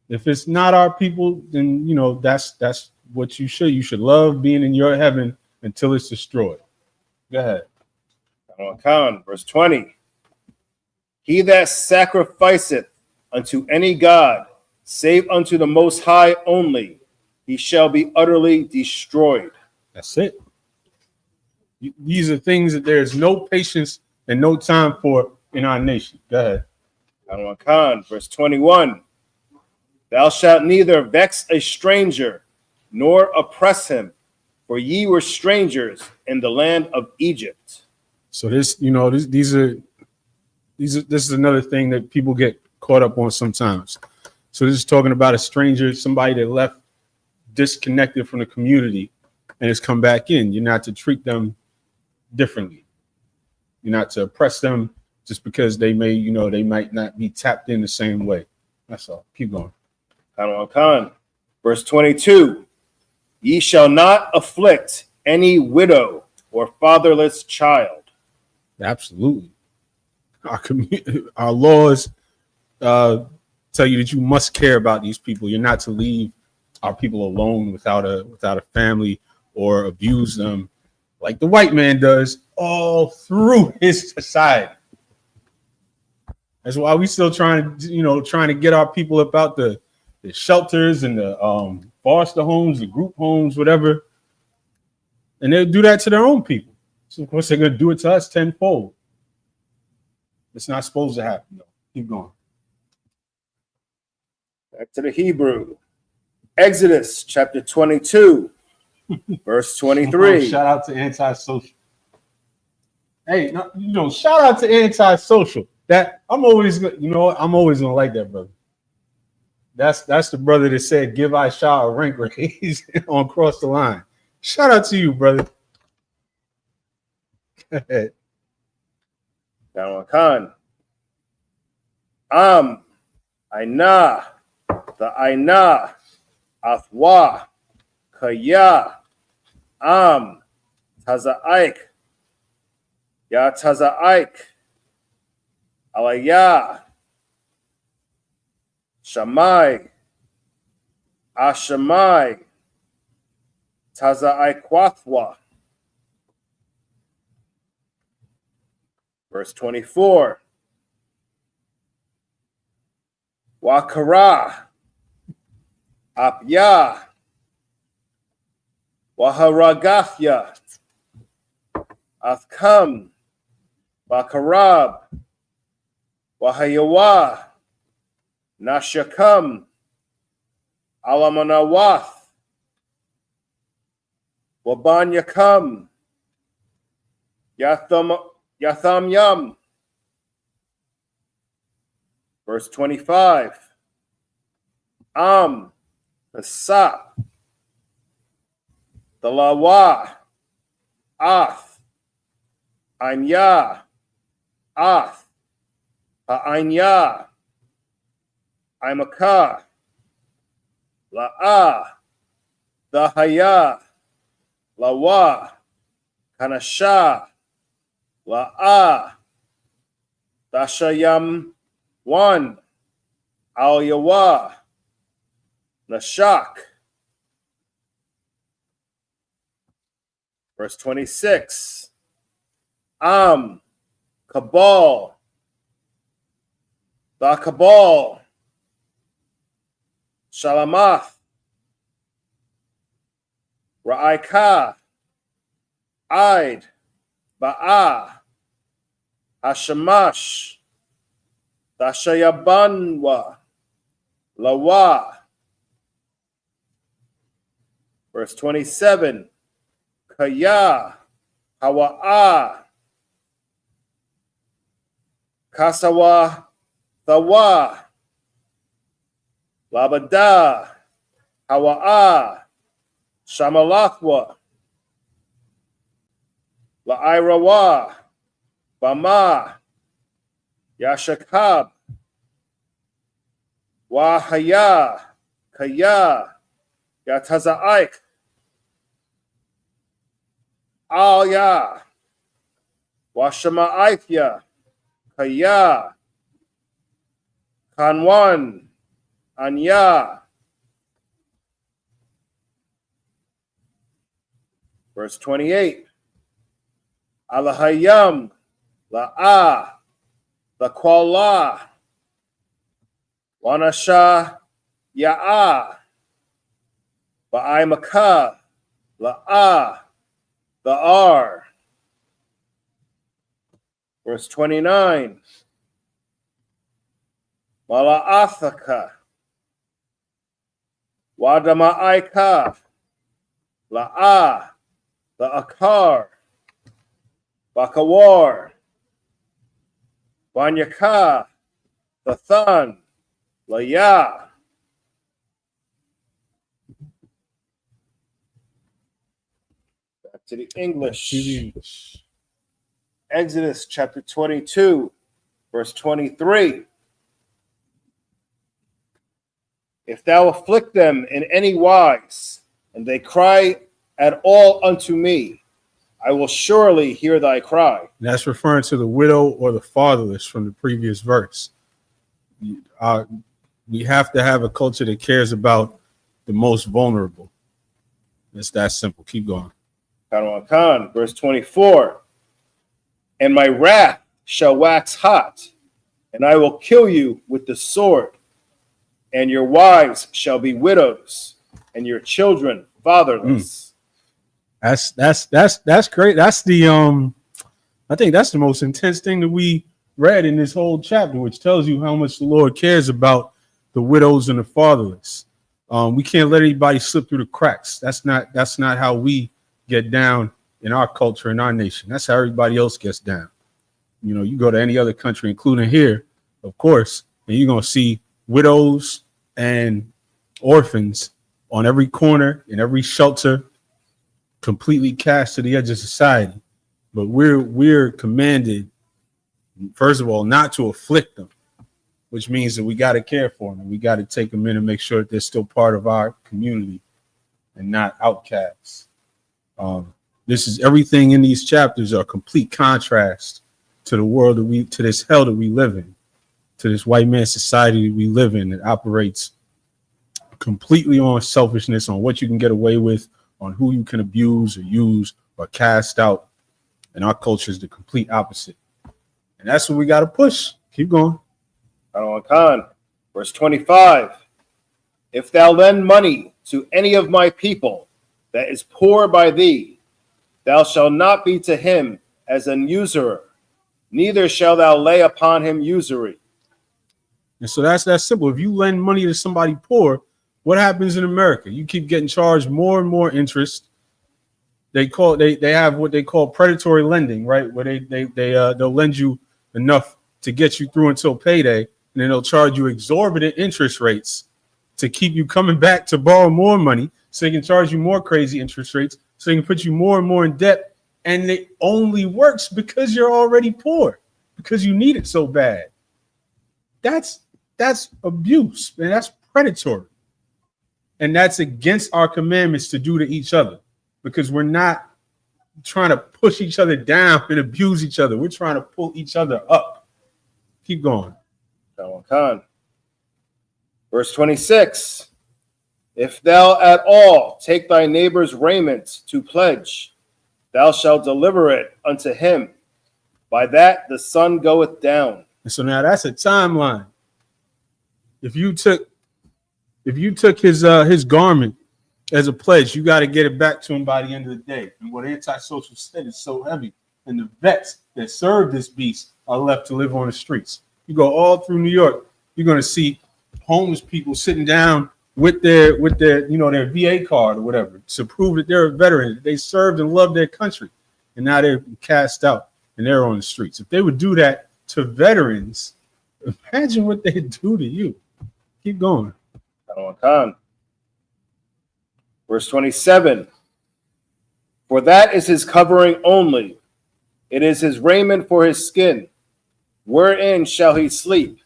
If it's not our people, then that's what you should. You should love being in your heaven until it's destroyed. Go ahead. Verse 20. He that sacrificeth unto any god, save unto the Most High only, he shall be utterly destroyed. That's it. These are things that there's no patience and no time for in our nation. Go ahead. Verse 21. Thou shalt neither vex a stranger nor oppress him, for ye were strangers in the land of Egypt. So this is another thing that people get caught up on sometimes. So this is talking about a stranger, somebody that left disconnected from the community and has come back in. You're not to treat them differently. You're not to oppress them just because they might not be tapped in the same way. That's all. Keep going. Verse 22. Ye shall not afflict any widow or fatherless child. Absolutely. Our laws tell you that you must care about these people. You're not to leave our people alone without a family or abuse them like the white man does all through his society. That's why we still trying to get our people about the shelters and the foster homes, the group homes, whatever. And they'll do that to their own people. So of course they're going to do it to us tenfold. It's not supposed to happen, though. Keep going. Back to the Hebrew. Exodus chapter 22, verse 23. Shout out to antisocial. Hey, shout out to antisocial. That I'm always gonna like that brother. That's the brother that said, "Give Aisha a rank raise on Cross the Line." Shout out to you, brother. Go ahead. Aina, the Aina, Athwa, Kaya, Taza'ik, Ya Taza'ik, Alaya, Shamai, Ashamai, Taza'ikwathwa. Verse 24. Wakara, Apya, Waharagathya, Athkam, Bakarab, Wahayawa, Nashakam, Alamanawath, Wabanyakam, Yathamyam. Verse 25. The Sap, the Lawa, Ath, Anya, Ath, Ha'anya, Imaka, La'a, the Haya, Lawa, Kanasha, La'a, Dashayam, one, Al Yawa, Nashak. Verse 26. Kabal, the Kabal, Shalamath, Ra'aika, Aid, Ba'a, Hashamash, Dashayabanwa, Lawa. Verse 27. Kaya, Hawa'a, Kasawa, Thawa, Labada, Hawa'a, Shamalathwa, La'irawa, Bama, Yashakab, Wahaya, Kaya, Yataza'ik, Alya, Washama'ithya, Kaya, Kanwan, Anya. Verse 28. Alahayam, La'a, Lakwala, Wanasha, Ya'a, Ba'imaka, La'a, Ba'ar. Verse 29. Mala'athaka, Wadama'aika, La'a, La'akar, Bakawar, Banyaka, Dathan, Laya. Back to the English. Exodus chapter 22, verse 23. If thou afflict them in any wise, and they cry at all unto me, I will surely hear thy cry. And that's referring to the widow or the fatherless from the previous verse. We have to have a culture that cares about the most vulnerable. It's that simple. Keep going. Khan, verse 24. And my wrath shall wax hot, and I will kill you with the sword, and your wives shall be widows, and your children fatherless. That's great. That's the I think that's the most intense thing that we read in this whole chapter, which tells you how much the Lord cares about the widows and the fatherless. We can't let anybody slip through the cracks. That's not how we get down in our culture, in our nation. That's how everybody else gets down. You know, you go to any other country, including here, of course, and you're gonna see widows and orphans on every corner, in every shelter, completely cast to the edge of society. But we're commanded, first of all, not to afflict them, which means that we got to care for them. We got to take them in and make sure that they're still part of our community and not outcasts. This is everything in these chapters are a complete contrast to the world to this hell that we live in, to this white man society that we live in that operates completely on selfishness, on what you can get away with, on who you can abuse or use or cast out. And our culture is the complete opposite. And that's what we got to push. Keep going. Khan, verse 25. If thou lend money to any of my people that is poor by thee, thou shalt not be to him as an usurer, neither shall thou lay upon him usury. And so that's simple. If you lend money to somebody poor, what happens in America? You keep getting charged more and more interest. They have what they call predatory lending, right? Where they'll lend you enough to get you through until payday, and then they'll charge you exorbitant interest rates to keep you coming back to borrow more money, so they can charge you more crazy interest rates, so they can put you more and more in debt. And it only works because you're already poor, because you need it so bad. That's abuse, and that's predatory. And that's against our commandments to do to each other, because we're not trying to push each other down and abuse each other. We're trying to pull each other up. Keep going. Khan. Verse 26. If thou at all take thy neighbor's raiment to pledge, thou shalt deliver it unto him. By that the sun goeth down. And so now that's a timeline. If you took his garment as a pledge, you got to get it back to him by the end of the day. And what antisocial said is so heavy. And the vets that serve this beast are left to live on the streets. You go all through New York, you're going to see homeless people sitting down with their their VA card or whatever to prove that they're a veteran, that they served and loved their country. And now they're cast out and they're on the streets. If they would do that to veterans, imagine what they'd do to you. Keep going. Verse 27. For that is his covering only. It is his raiment for his skin. Wherein shall he sleep?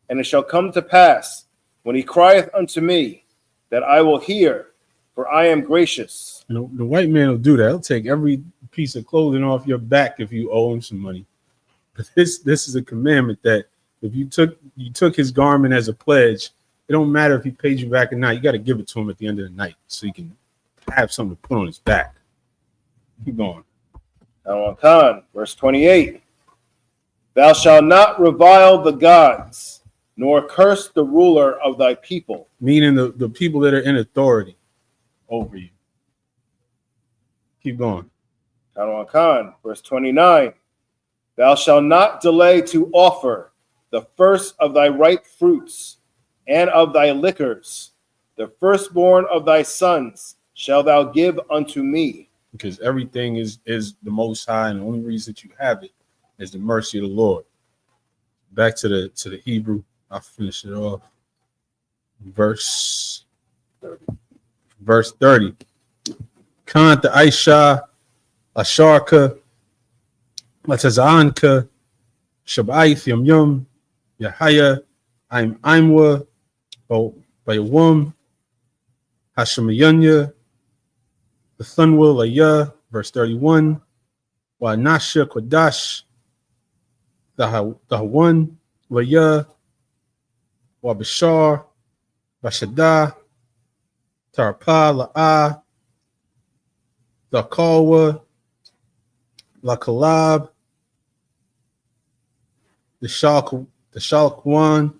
And it shall come to pass, when he crieth unto me, that I will hear, for I am gracious. The white man will do that. He'll take every piece of clothing off your back if you owe him some money. But this is a commandment that If you took his garment as a pledge, it don't matter if he paid you back or not. You got to give it to him at the end of the night so he can have something to put on his back. Keep going. Khan, verse 28. Thou shalt not revile the gods, nor curse the ruler of thy people. Meaning the people that are in authority over you. Keep going. Khan, verse 29. Thou shalt not delay to offer the first of thy ripe fruits and of thy liquors. The firstborn of thy sons shalt thou give unto me. Because everything is the Most High, and the only reason that you have it is the mercy of the Lord. Back to the Hebrew. I'll finish it off. Verse 30. Kant Aisha Asharka Latazanka Shabaith Yum Yum Yahaya Imwa Bayawum Hashemayanya the Thunwil Laya, verse 31. Wa Nasha Kodash the Hawan Laya Wa Bashar Bashada Tarpa La'a the Kalwa La Kalab the Shalkwan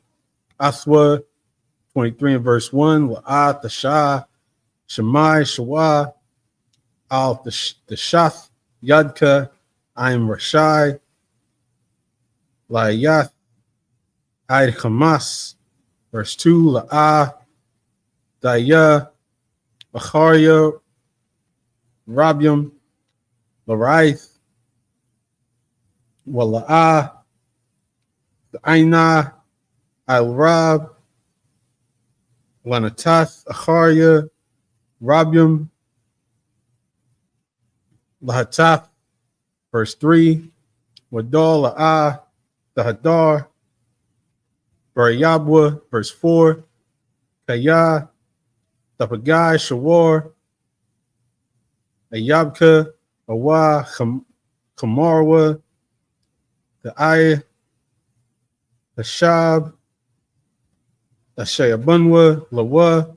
Aswa 23 and verse 1 La'at the Shah Shemai Shawa Al the Shath Yadka I'm Rashai Layath Aid Hamas verse 2 La'a Daya Bacharia Rabium Laraith Wala'a the Aina Al Rab Lanatath Acharia Rabium Lahatath verse 3 Wadal La'a the Hadar Barayabwa verse 4 Kaya the Pagai Shawar Ayabka Awa Kamarwa the Ay the Shab the Shayabunwa Lawa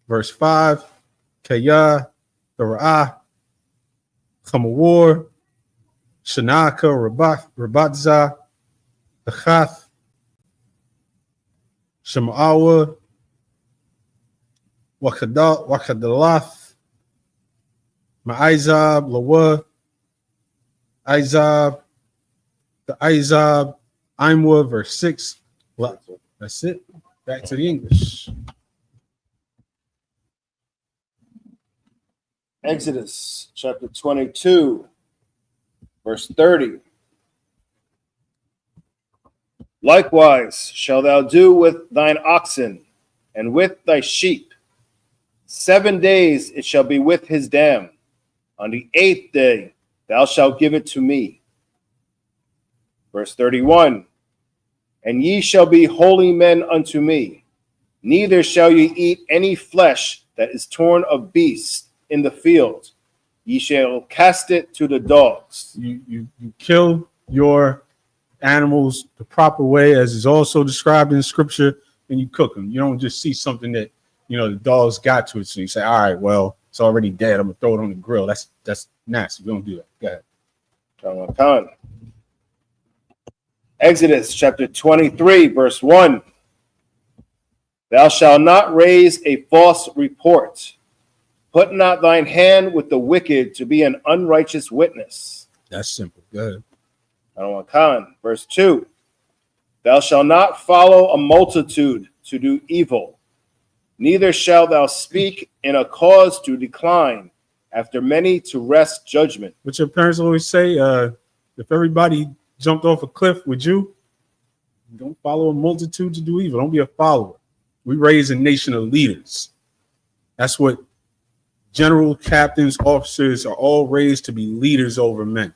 verse 5 Kaya the Ra'ah Kamawar Shanaka Rabatza the Chath Shema'awa Wakadalath Ma'izab Lawa Izab the Izab Imwa verse 6. That's it. Back to the English. Exodus chapter 22, verse 30. Likewise shalt thou do with thine oxen and with thy sheep. 7 days it shall be with his dam. On the 8th day thou shalt give it to me. Verse 31. And ye shall be holy men unto me. Neither shall ye eat any flesh that is torn of beasts in the field. Ye shall cast it to the dogs. You kill your animals the proper way, as is also described in Scripture, and you cook them. You don't just see something that the dogs got to it, so you say, "All right, well, it's already dead. I'm gonna throw it on the grill." That's nasty. We don't do that. Go ahead. Exodus chapter 23, verse 1. Thou shalt not raise a false report. Put not thine hand with the wicked to be an unrighteous witness. That's simple. Go ahead. Verse 2. Thou shalt not follow a multitude to do evil. Neither shalt thou speak in a cause to decline, after many to wrest judgment. What your parents always say, if everybody jumped off a cliff, would you? Don't follow a multitude to do evil. Don't be a follower. We raise a nation of leaders. That's what general, captains, officers are all raised to be, leaders over men.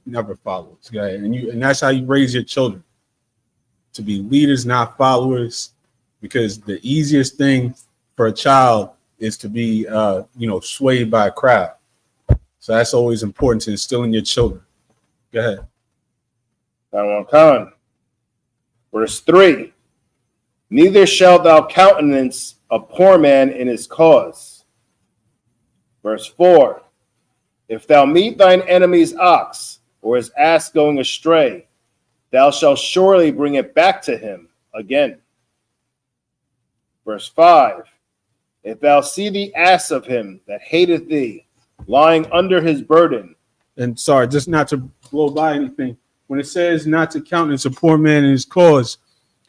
Never followers, guy. And that's how you raise your children, to be leaders, not followers. Because the easiest thing for a child is to be, swayed by a crowd. So that's always important to instill in your children. Go ahead. Verse 3. Neither shalt thou countenance a poor man in his cause. Verse 4. If thou meet thine enemy's ox or his ass going astray, thou shalt surely bring it back to him again. Verse 5. If thou see the ass of him that hateth thee lying under his burden. And sorry, just not to blow by anything. When it says not to countenance a poor man in his cause,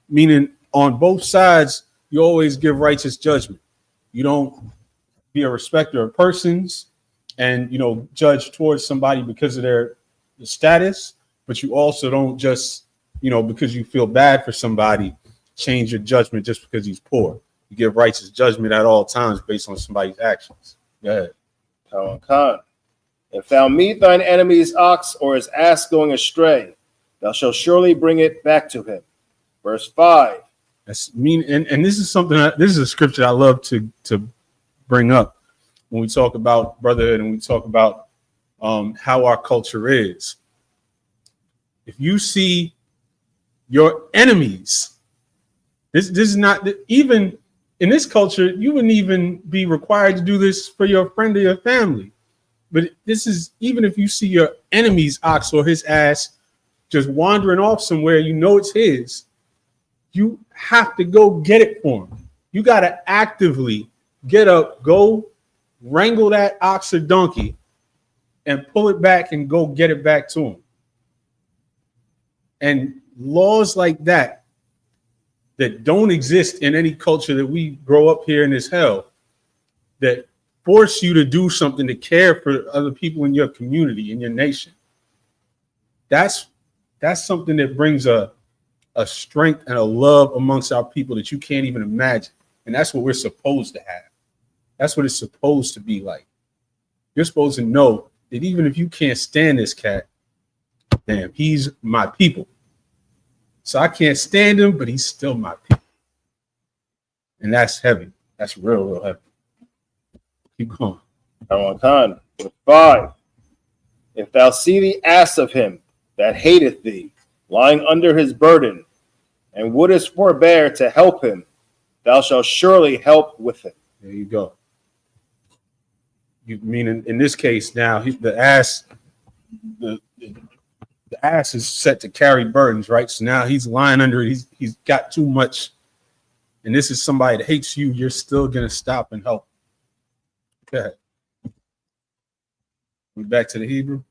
meaning on both sides, you always give righteous judgment. You don't be a respecter of persons and, judge towards somebody because of their status, but you also don't just, because you feel bad for somebody, change your judgment just because he's poor. You give righteous judgment at all times based on somebody's actions. Go ahead. If thou meet thine enemy's ox or his ass going astray, thou shalt surely bring it back to him. Verse 5. And this is this is a scripture I love to bring up when we talk about brotherhood and we talk about how our culture is. If you see your enemies, this is not even in this culture, you wouldn't even be required to do this for your friend or your family. But this is even if you see your enemy's ox or his ass just wandering off somewhere, it's his. You have to go get it for him. You got to actively get up, go wrangle that ox or donkey and pull it back and go get it back to him. And laws like that don't exist in any culture that we grow up here in this hell, that force you to do something to care for other people in your community, in your nation. That's something that brings a strength and a love amongst our people that you can't even imagine. And that's what we're supposed to have. That's what it's supposed to be like. You're supposed to know that even if you can't stand this cat, damn, he's my people. So I can't stand him, but he's still my people. And that's heavy. That's real, real heavy. Keep going. Verse 5. If thou see the ass of him that hateth thee lying under his burden, and wouldest forbear to help him, thou shalt surely help with it. There you go. You mean in this case now, the ass is set to carry burdens, right? So now he's lying under it. He's got too much, and this is somebody that hates you. You're still gonna stop and help. Okay. Back to the Hebrew.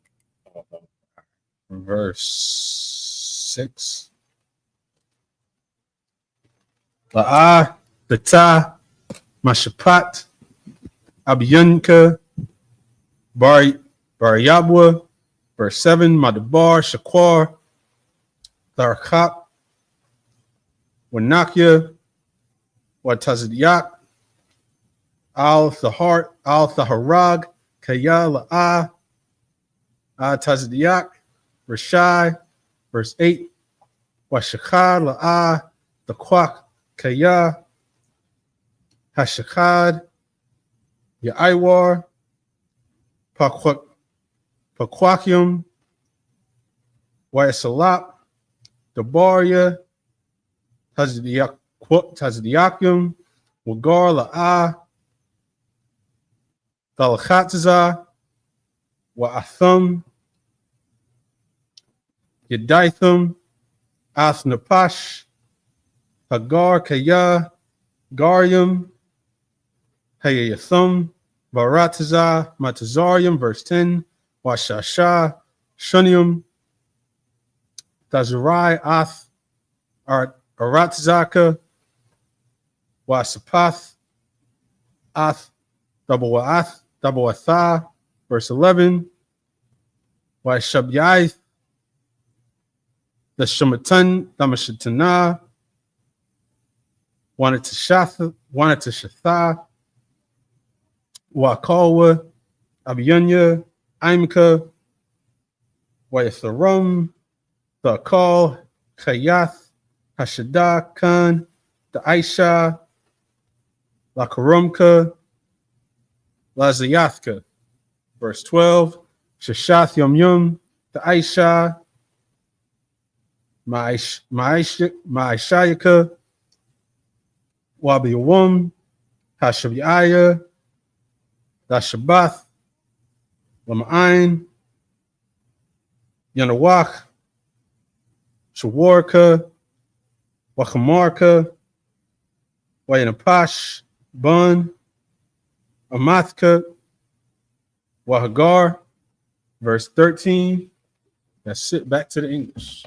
Verse 6. La'ah, B'tah, Mashapat, Abiyanka, Bar Yabwa. Verse 7. Madabar, Shaquar, Tharkap, Wanakya, Watazidyak, Al-Thaharag, Kaya La'ah, Tazidyak, Rashai. Verse 8. Washakad La'ah, the Kwak, Kaya, Hashakad, Ya'iwar, Pakwakyum, Wayasalap, Dabaria, Tazdiakyum, Wagar La'ah, Thalakhatza, Wa'athum, Yadaithum, Athnapash, Hagar Kaya, Garium, Hayathum, Barataza, Matazarium, verse 10, Washasha, Shunium, Tazurai, Ath, Aratzaka, Wasapath, Ath, Double-Atha, verse 11, Washabyaith, the Shematan, Damashatana, wanted to Shatha, Wakawa, Abiyanya, Imka, Wayatharum, the Akal, Kayath, Hashadah, Khan, the Aisha, Lakarumka, Lazayathka. Verse 12, Shashath Yom Yom, the Aisha, Ma'ishayaka, Wabiyawum, Hashabiaya, Dashabath, Lama'ain, Yanawach, Shawarka, Wakamarka, Wayanapash, Bun, Amathka, Wahagar, verse 13. That's it. Back to the English.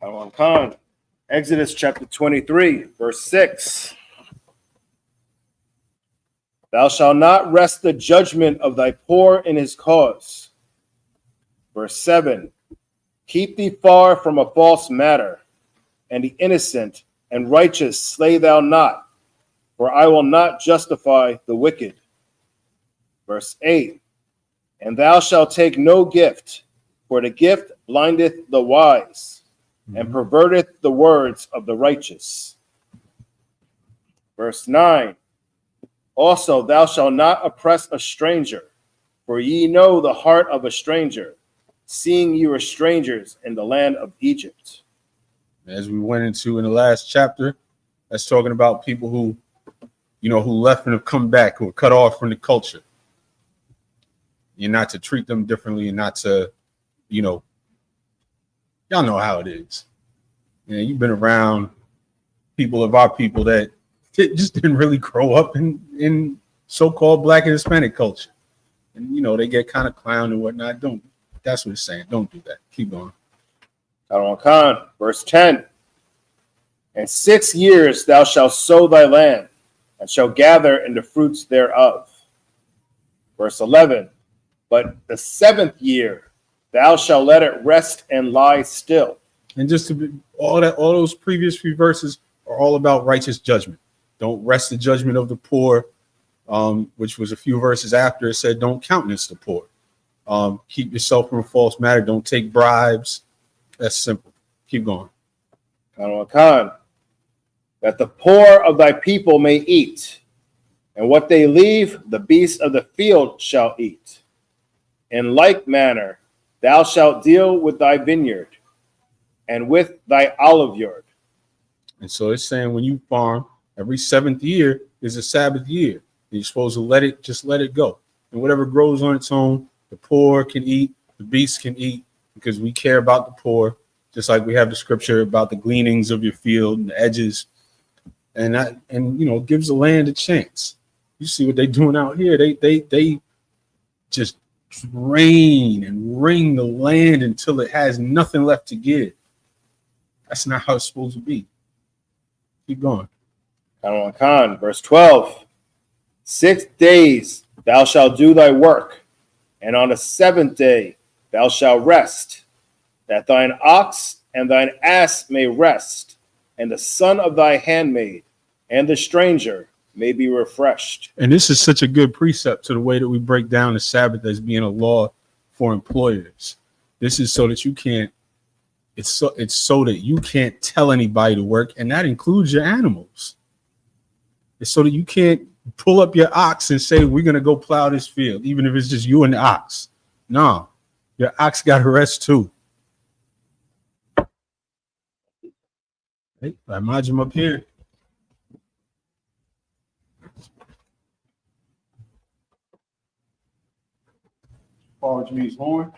Khan. Exodus chapter 23, verse 6. Thou shalt not wrest the judgment of thy poor in his cause. Verse 7. Keep thee far from a false matter, and the innocent and righteous slay thou not, for I will not justify the wicked. Verse 8. And thou shalt take no gift, for the gift blindeth the wise, and perverteth the words of the righteous. Verse 9. Also thou shalt not oppress a stranger, for ye know the heart of a stranger, seeing you are strangers in the land of Egypt. As we went into in the last chapter, that's talking about people who, who left and have come back, who are cut off from the culture. You're not to treat them differently and not to, y'all know how it is. You've been around people of our people that just didn't really grow up in so-called Black and Hispanic culture. And, they get kind of clowned and whatnot. That's what it's saying. Don't do that. Keep going. Khan, verse 10. And 6 years thou shalt sow thy land, and shalt gather in the fruits thereof. Verse 11. But the 7th year thou shalt let it rest and lie still. And just to be, all those previous few verses are all about righteous judgment. Don't wrest the judgment of the poor, which was a few verses after. It said, don't countenance the poor. Keep yourself from a false matter. Don't take bribes. That's simple. Keep going. Khan, that the poor of thy people may eat, and what they leave, the beasts of the field shall eat. In like manner, thou shalt deal with thy vineyard and with thy olive yard. And so it's saying when you farm, every 7th year is a Sabbath year. You're supposed to let it go. And whatever grows on its own, the poor can eat, the beasts can eat, because we care about the poor, just like we have the scripture about the gleanings of your field and the edges. And gives the land a chance. You see what they're doing out here. They just drain and wring the land until it has nothing left to give. That's not how it's supposed to be. Keep going. Khan, verse 12. 6 days thou shalt do thy work, and on the 7th day thou shalt rest, that thine ox and thine ass may rest, and the son of thy handmaid and the stranger may be refreshed. And this is such a good precept to the way that we break down the Sabbath as being a law for employers. This is so that you can't, it's so that you can't tell anybody to work, and that includes your animals. It's so that you can't pull up your ox and say, we're going to go plow this field, even if it's just you and the ox. No, your ox got to rest too. Hey, I imagine him up here. Forward to his horn.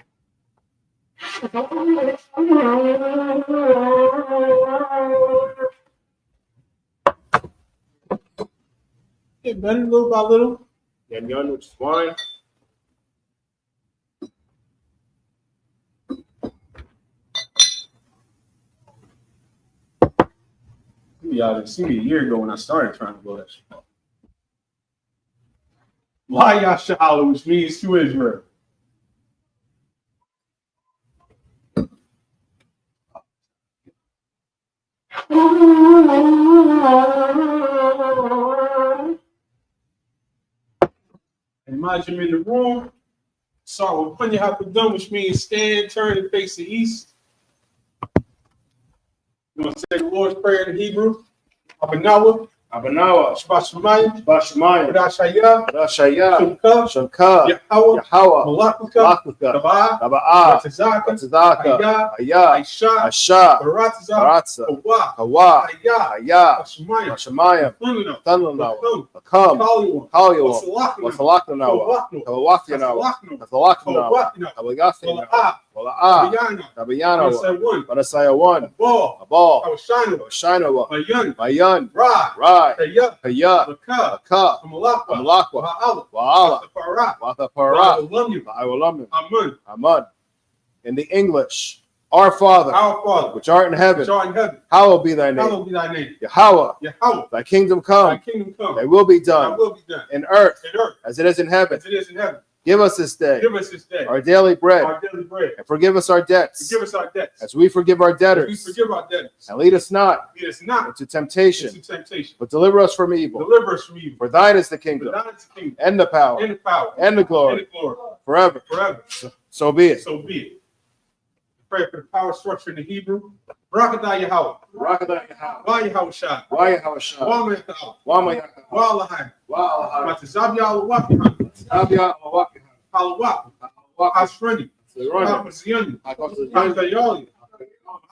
Get better little by little. And young, which is wine. Y'all didn't see me a year ago when I started trying to blow that shit up. Why Yashala, which means to Israel. Imagine in the room. Start with Punya Hapadum, which means stand, turn, and face the east. You want to say the Lord's Prayer in Hebrew? Abanawa, Abanawa, Shbashamayim, Bashmayim, Rashaya, Rashaya, Shemka, Shamka, Yahweh, Yahweh, Malakuka, Lakuka, Tabah, Tabaa, Ratazaka, Ratzaka, Aya, Aya, Aisha, Asha, Baratza, Baratza, Hawa, Hawa, Aya, Aya, Hashemayim, Hashemayim, Thundernaw, Thundernaw, Akam, Kaliwa, Kalyawam, Wasalaknaw, Wasalaknaw, Kawakinawa, Kawakinawa, Kawakinawa, Wala'ah, Tabiyanawa, Panasaya 1, Abal, Shinawa, Mayan, Rai, Kaya, Aka, Amalakwa, Wa'ala, Wathapara, Ba'awalamim, Amun. In the English, our Father, which art in heaven, hallowed be thy name. Yahweh, thy kingdom come, thy will be done in earth as it is in heaven. Give us this day our daily bread, and forgive us our debts as we forgive our debtors. And lead us not into temptation, but deliver us from evil. For thine is the kingdom, and the power, and the glory, forever. So be it. Pray for the power structure in the Hebrew. Barakatah Yahweh. Wa Yahweh Shai. Wa Mayakah. Wa Lahai. Matazab Yahweh Wakihan. Halawak. Hasreni. Hafazianu. Hakayali.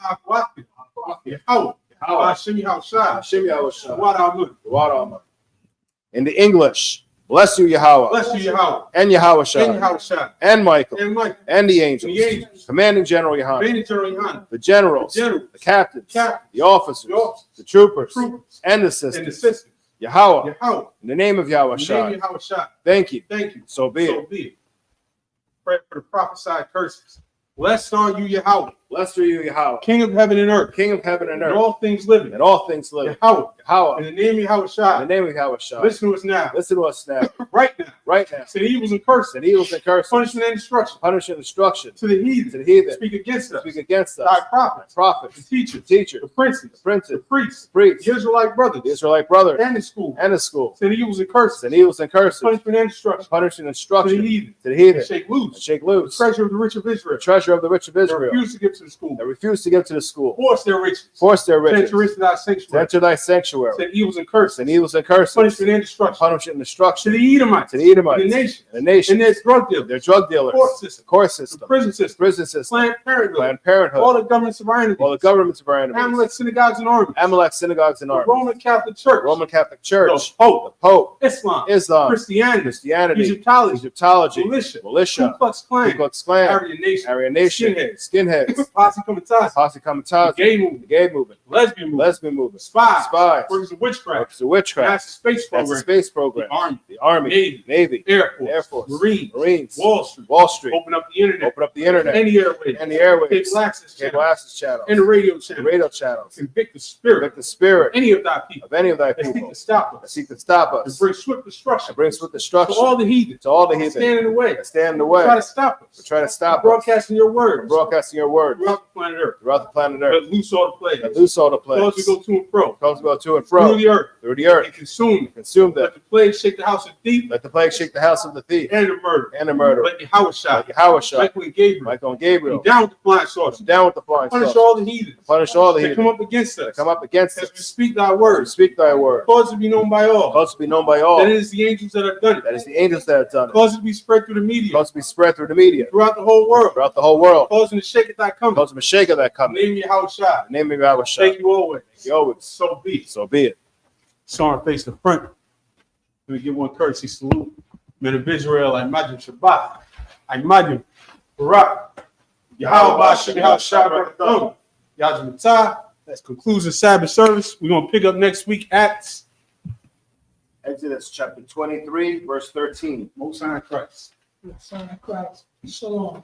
Hakwaki. Yahweh. Hashem Yahweh Shai. In the English, bless you, Yahweh. And Yahweh Shai. And Michael. And the angels. Commanding General Yohanan. The generals. The captains. The officers. The troopers. And the sisters. Yahweh. In the name of Yahweh Shai. Thank you. So be it. Pray for the prophesied curses. Blessed are you, Yahweh. Blessed are you, Yahweh. King of heaven and earth. And all things living. Yahweh. In the name of Yahweh Shai. Listen to us now. Right now. Say evils and curses. Punishment and destruction. To the heathen. Speak against us. Thy prophets. The teachers. The princes. The priests. The Israelite brothers. And the school. Say evils and curses. Punishment and destruction. To the heathen. Shake loose. The treasure of the rich of Israel. That refuse to give to the school. Force their riches. To enter thy sanctuary. Send evils and curses. Punishment and destruction. To the Edomites. The nation. And their drug dealers. Court system. The prison system. Planned Parenthood. All the governments of our enemies. Amalek synagogues and armies. Roman Catholic Church. The Pope. Islam. Christianity. Egyptology. Militia. Ku Klux Klan. Aryan Nation. Skinheads. Posse Comitatus. The gay movement. Lesbian movement. Spies. Workers of witchcraft. That's the space program. The Army. Navy. Air Force. Marines. Wall Street. Open up the internet. And the airwaves. Cable access channel. And the radio channels. Convict the spirit. Any of thy people. That seek to stop us. And bring swift destruction. To all the heathen. Stand in the way. Try to stop us. Broadcasting your word. Throughout the planet Earth. Let loose all the plagues. Cause we go to and fro. Through the earth. And consume them. Let the plague shake the house of the thief. And the murderer. Like Yahweh Shai. Michael and Gabriel. Be down with the flying saucers. Punish all the heathen. That come up against us. As we speak thy word. Cause it to be known by all. That it is the angels that have done it. Cause it to be spread through the media. Throughout the whole world. Cause them to shake at thy coming. Name Yahweh Shai. Thank you always. So be it. Someone face the front. Let me give one courtesy salute. Men of Israel, I imagine Shabbat. I imagine Barak. Yahweh Bashem, Yahweh Shabbat. Yahweh. That concludes the Sabbath service. We're going to pick up next week at Exodus chapter 23, verse 13. Most High Christ. Shalom.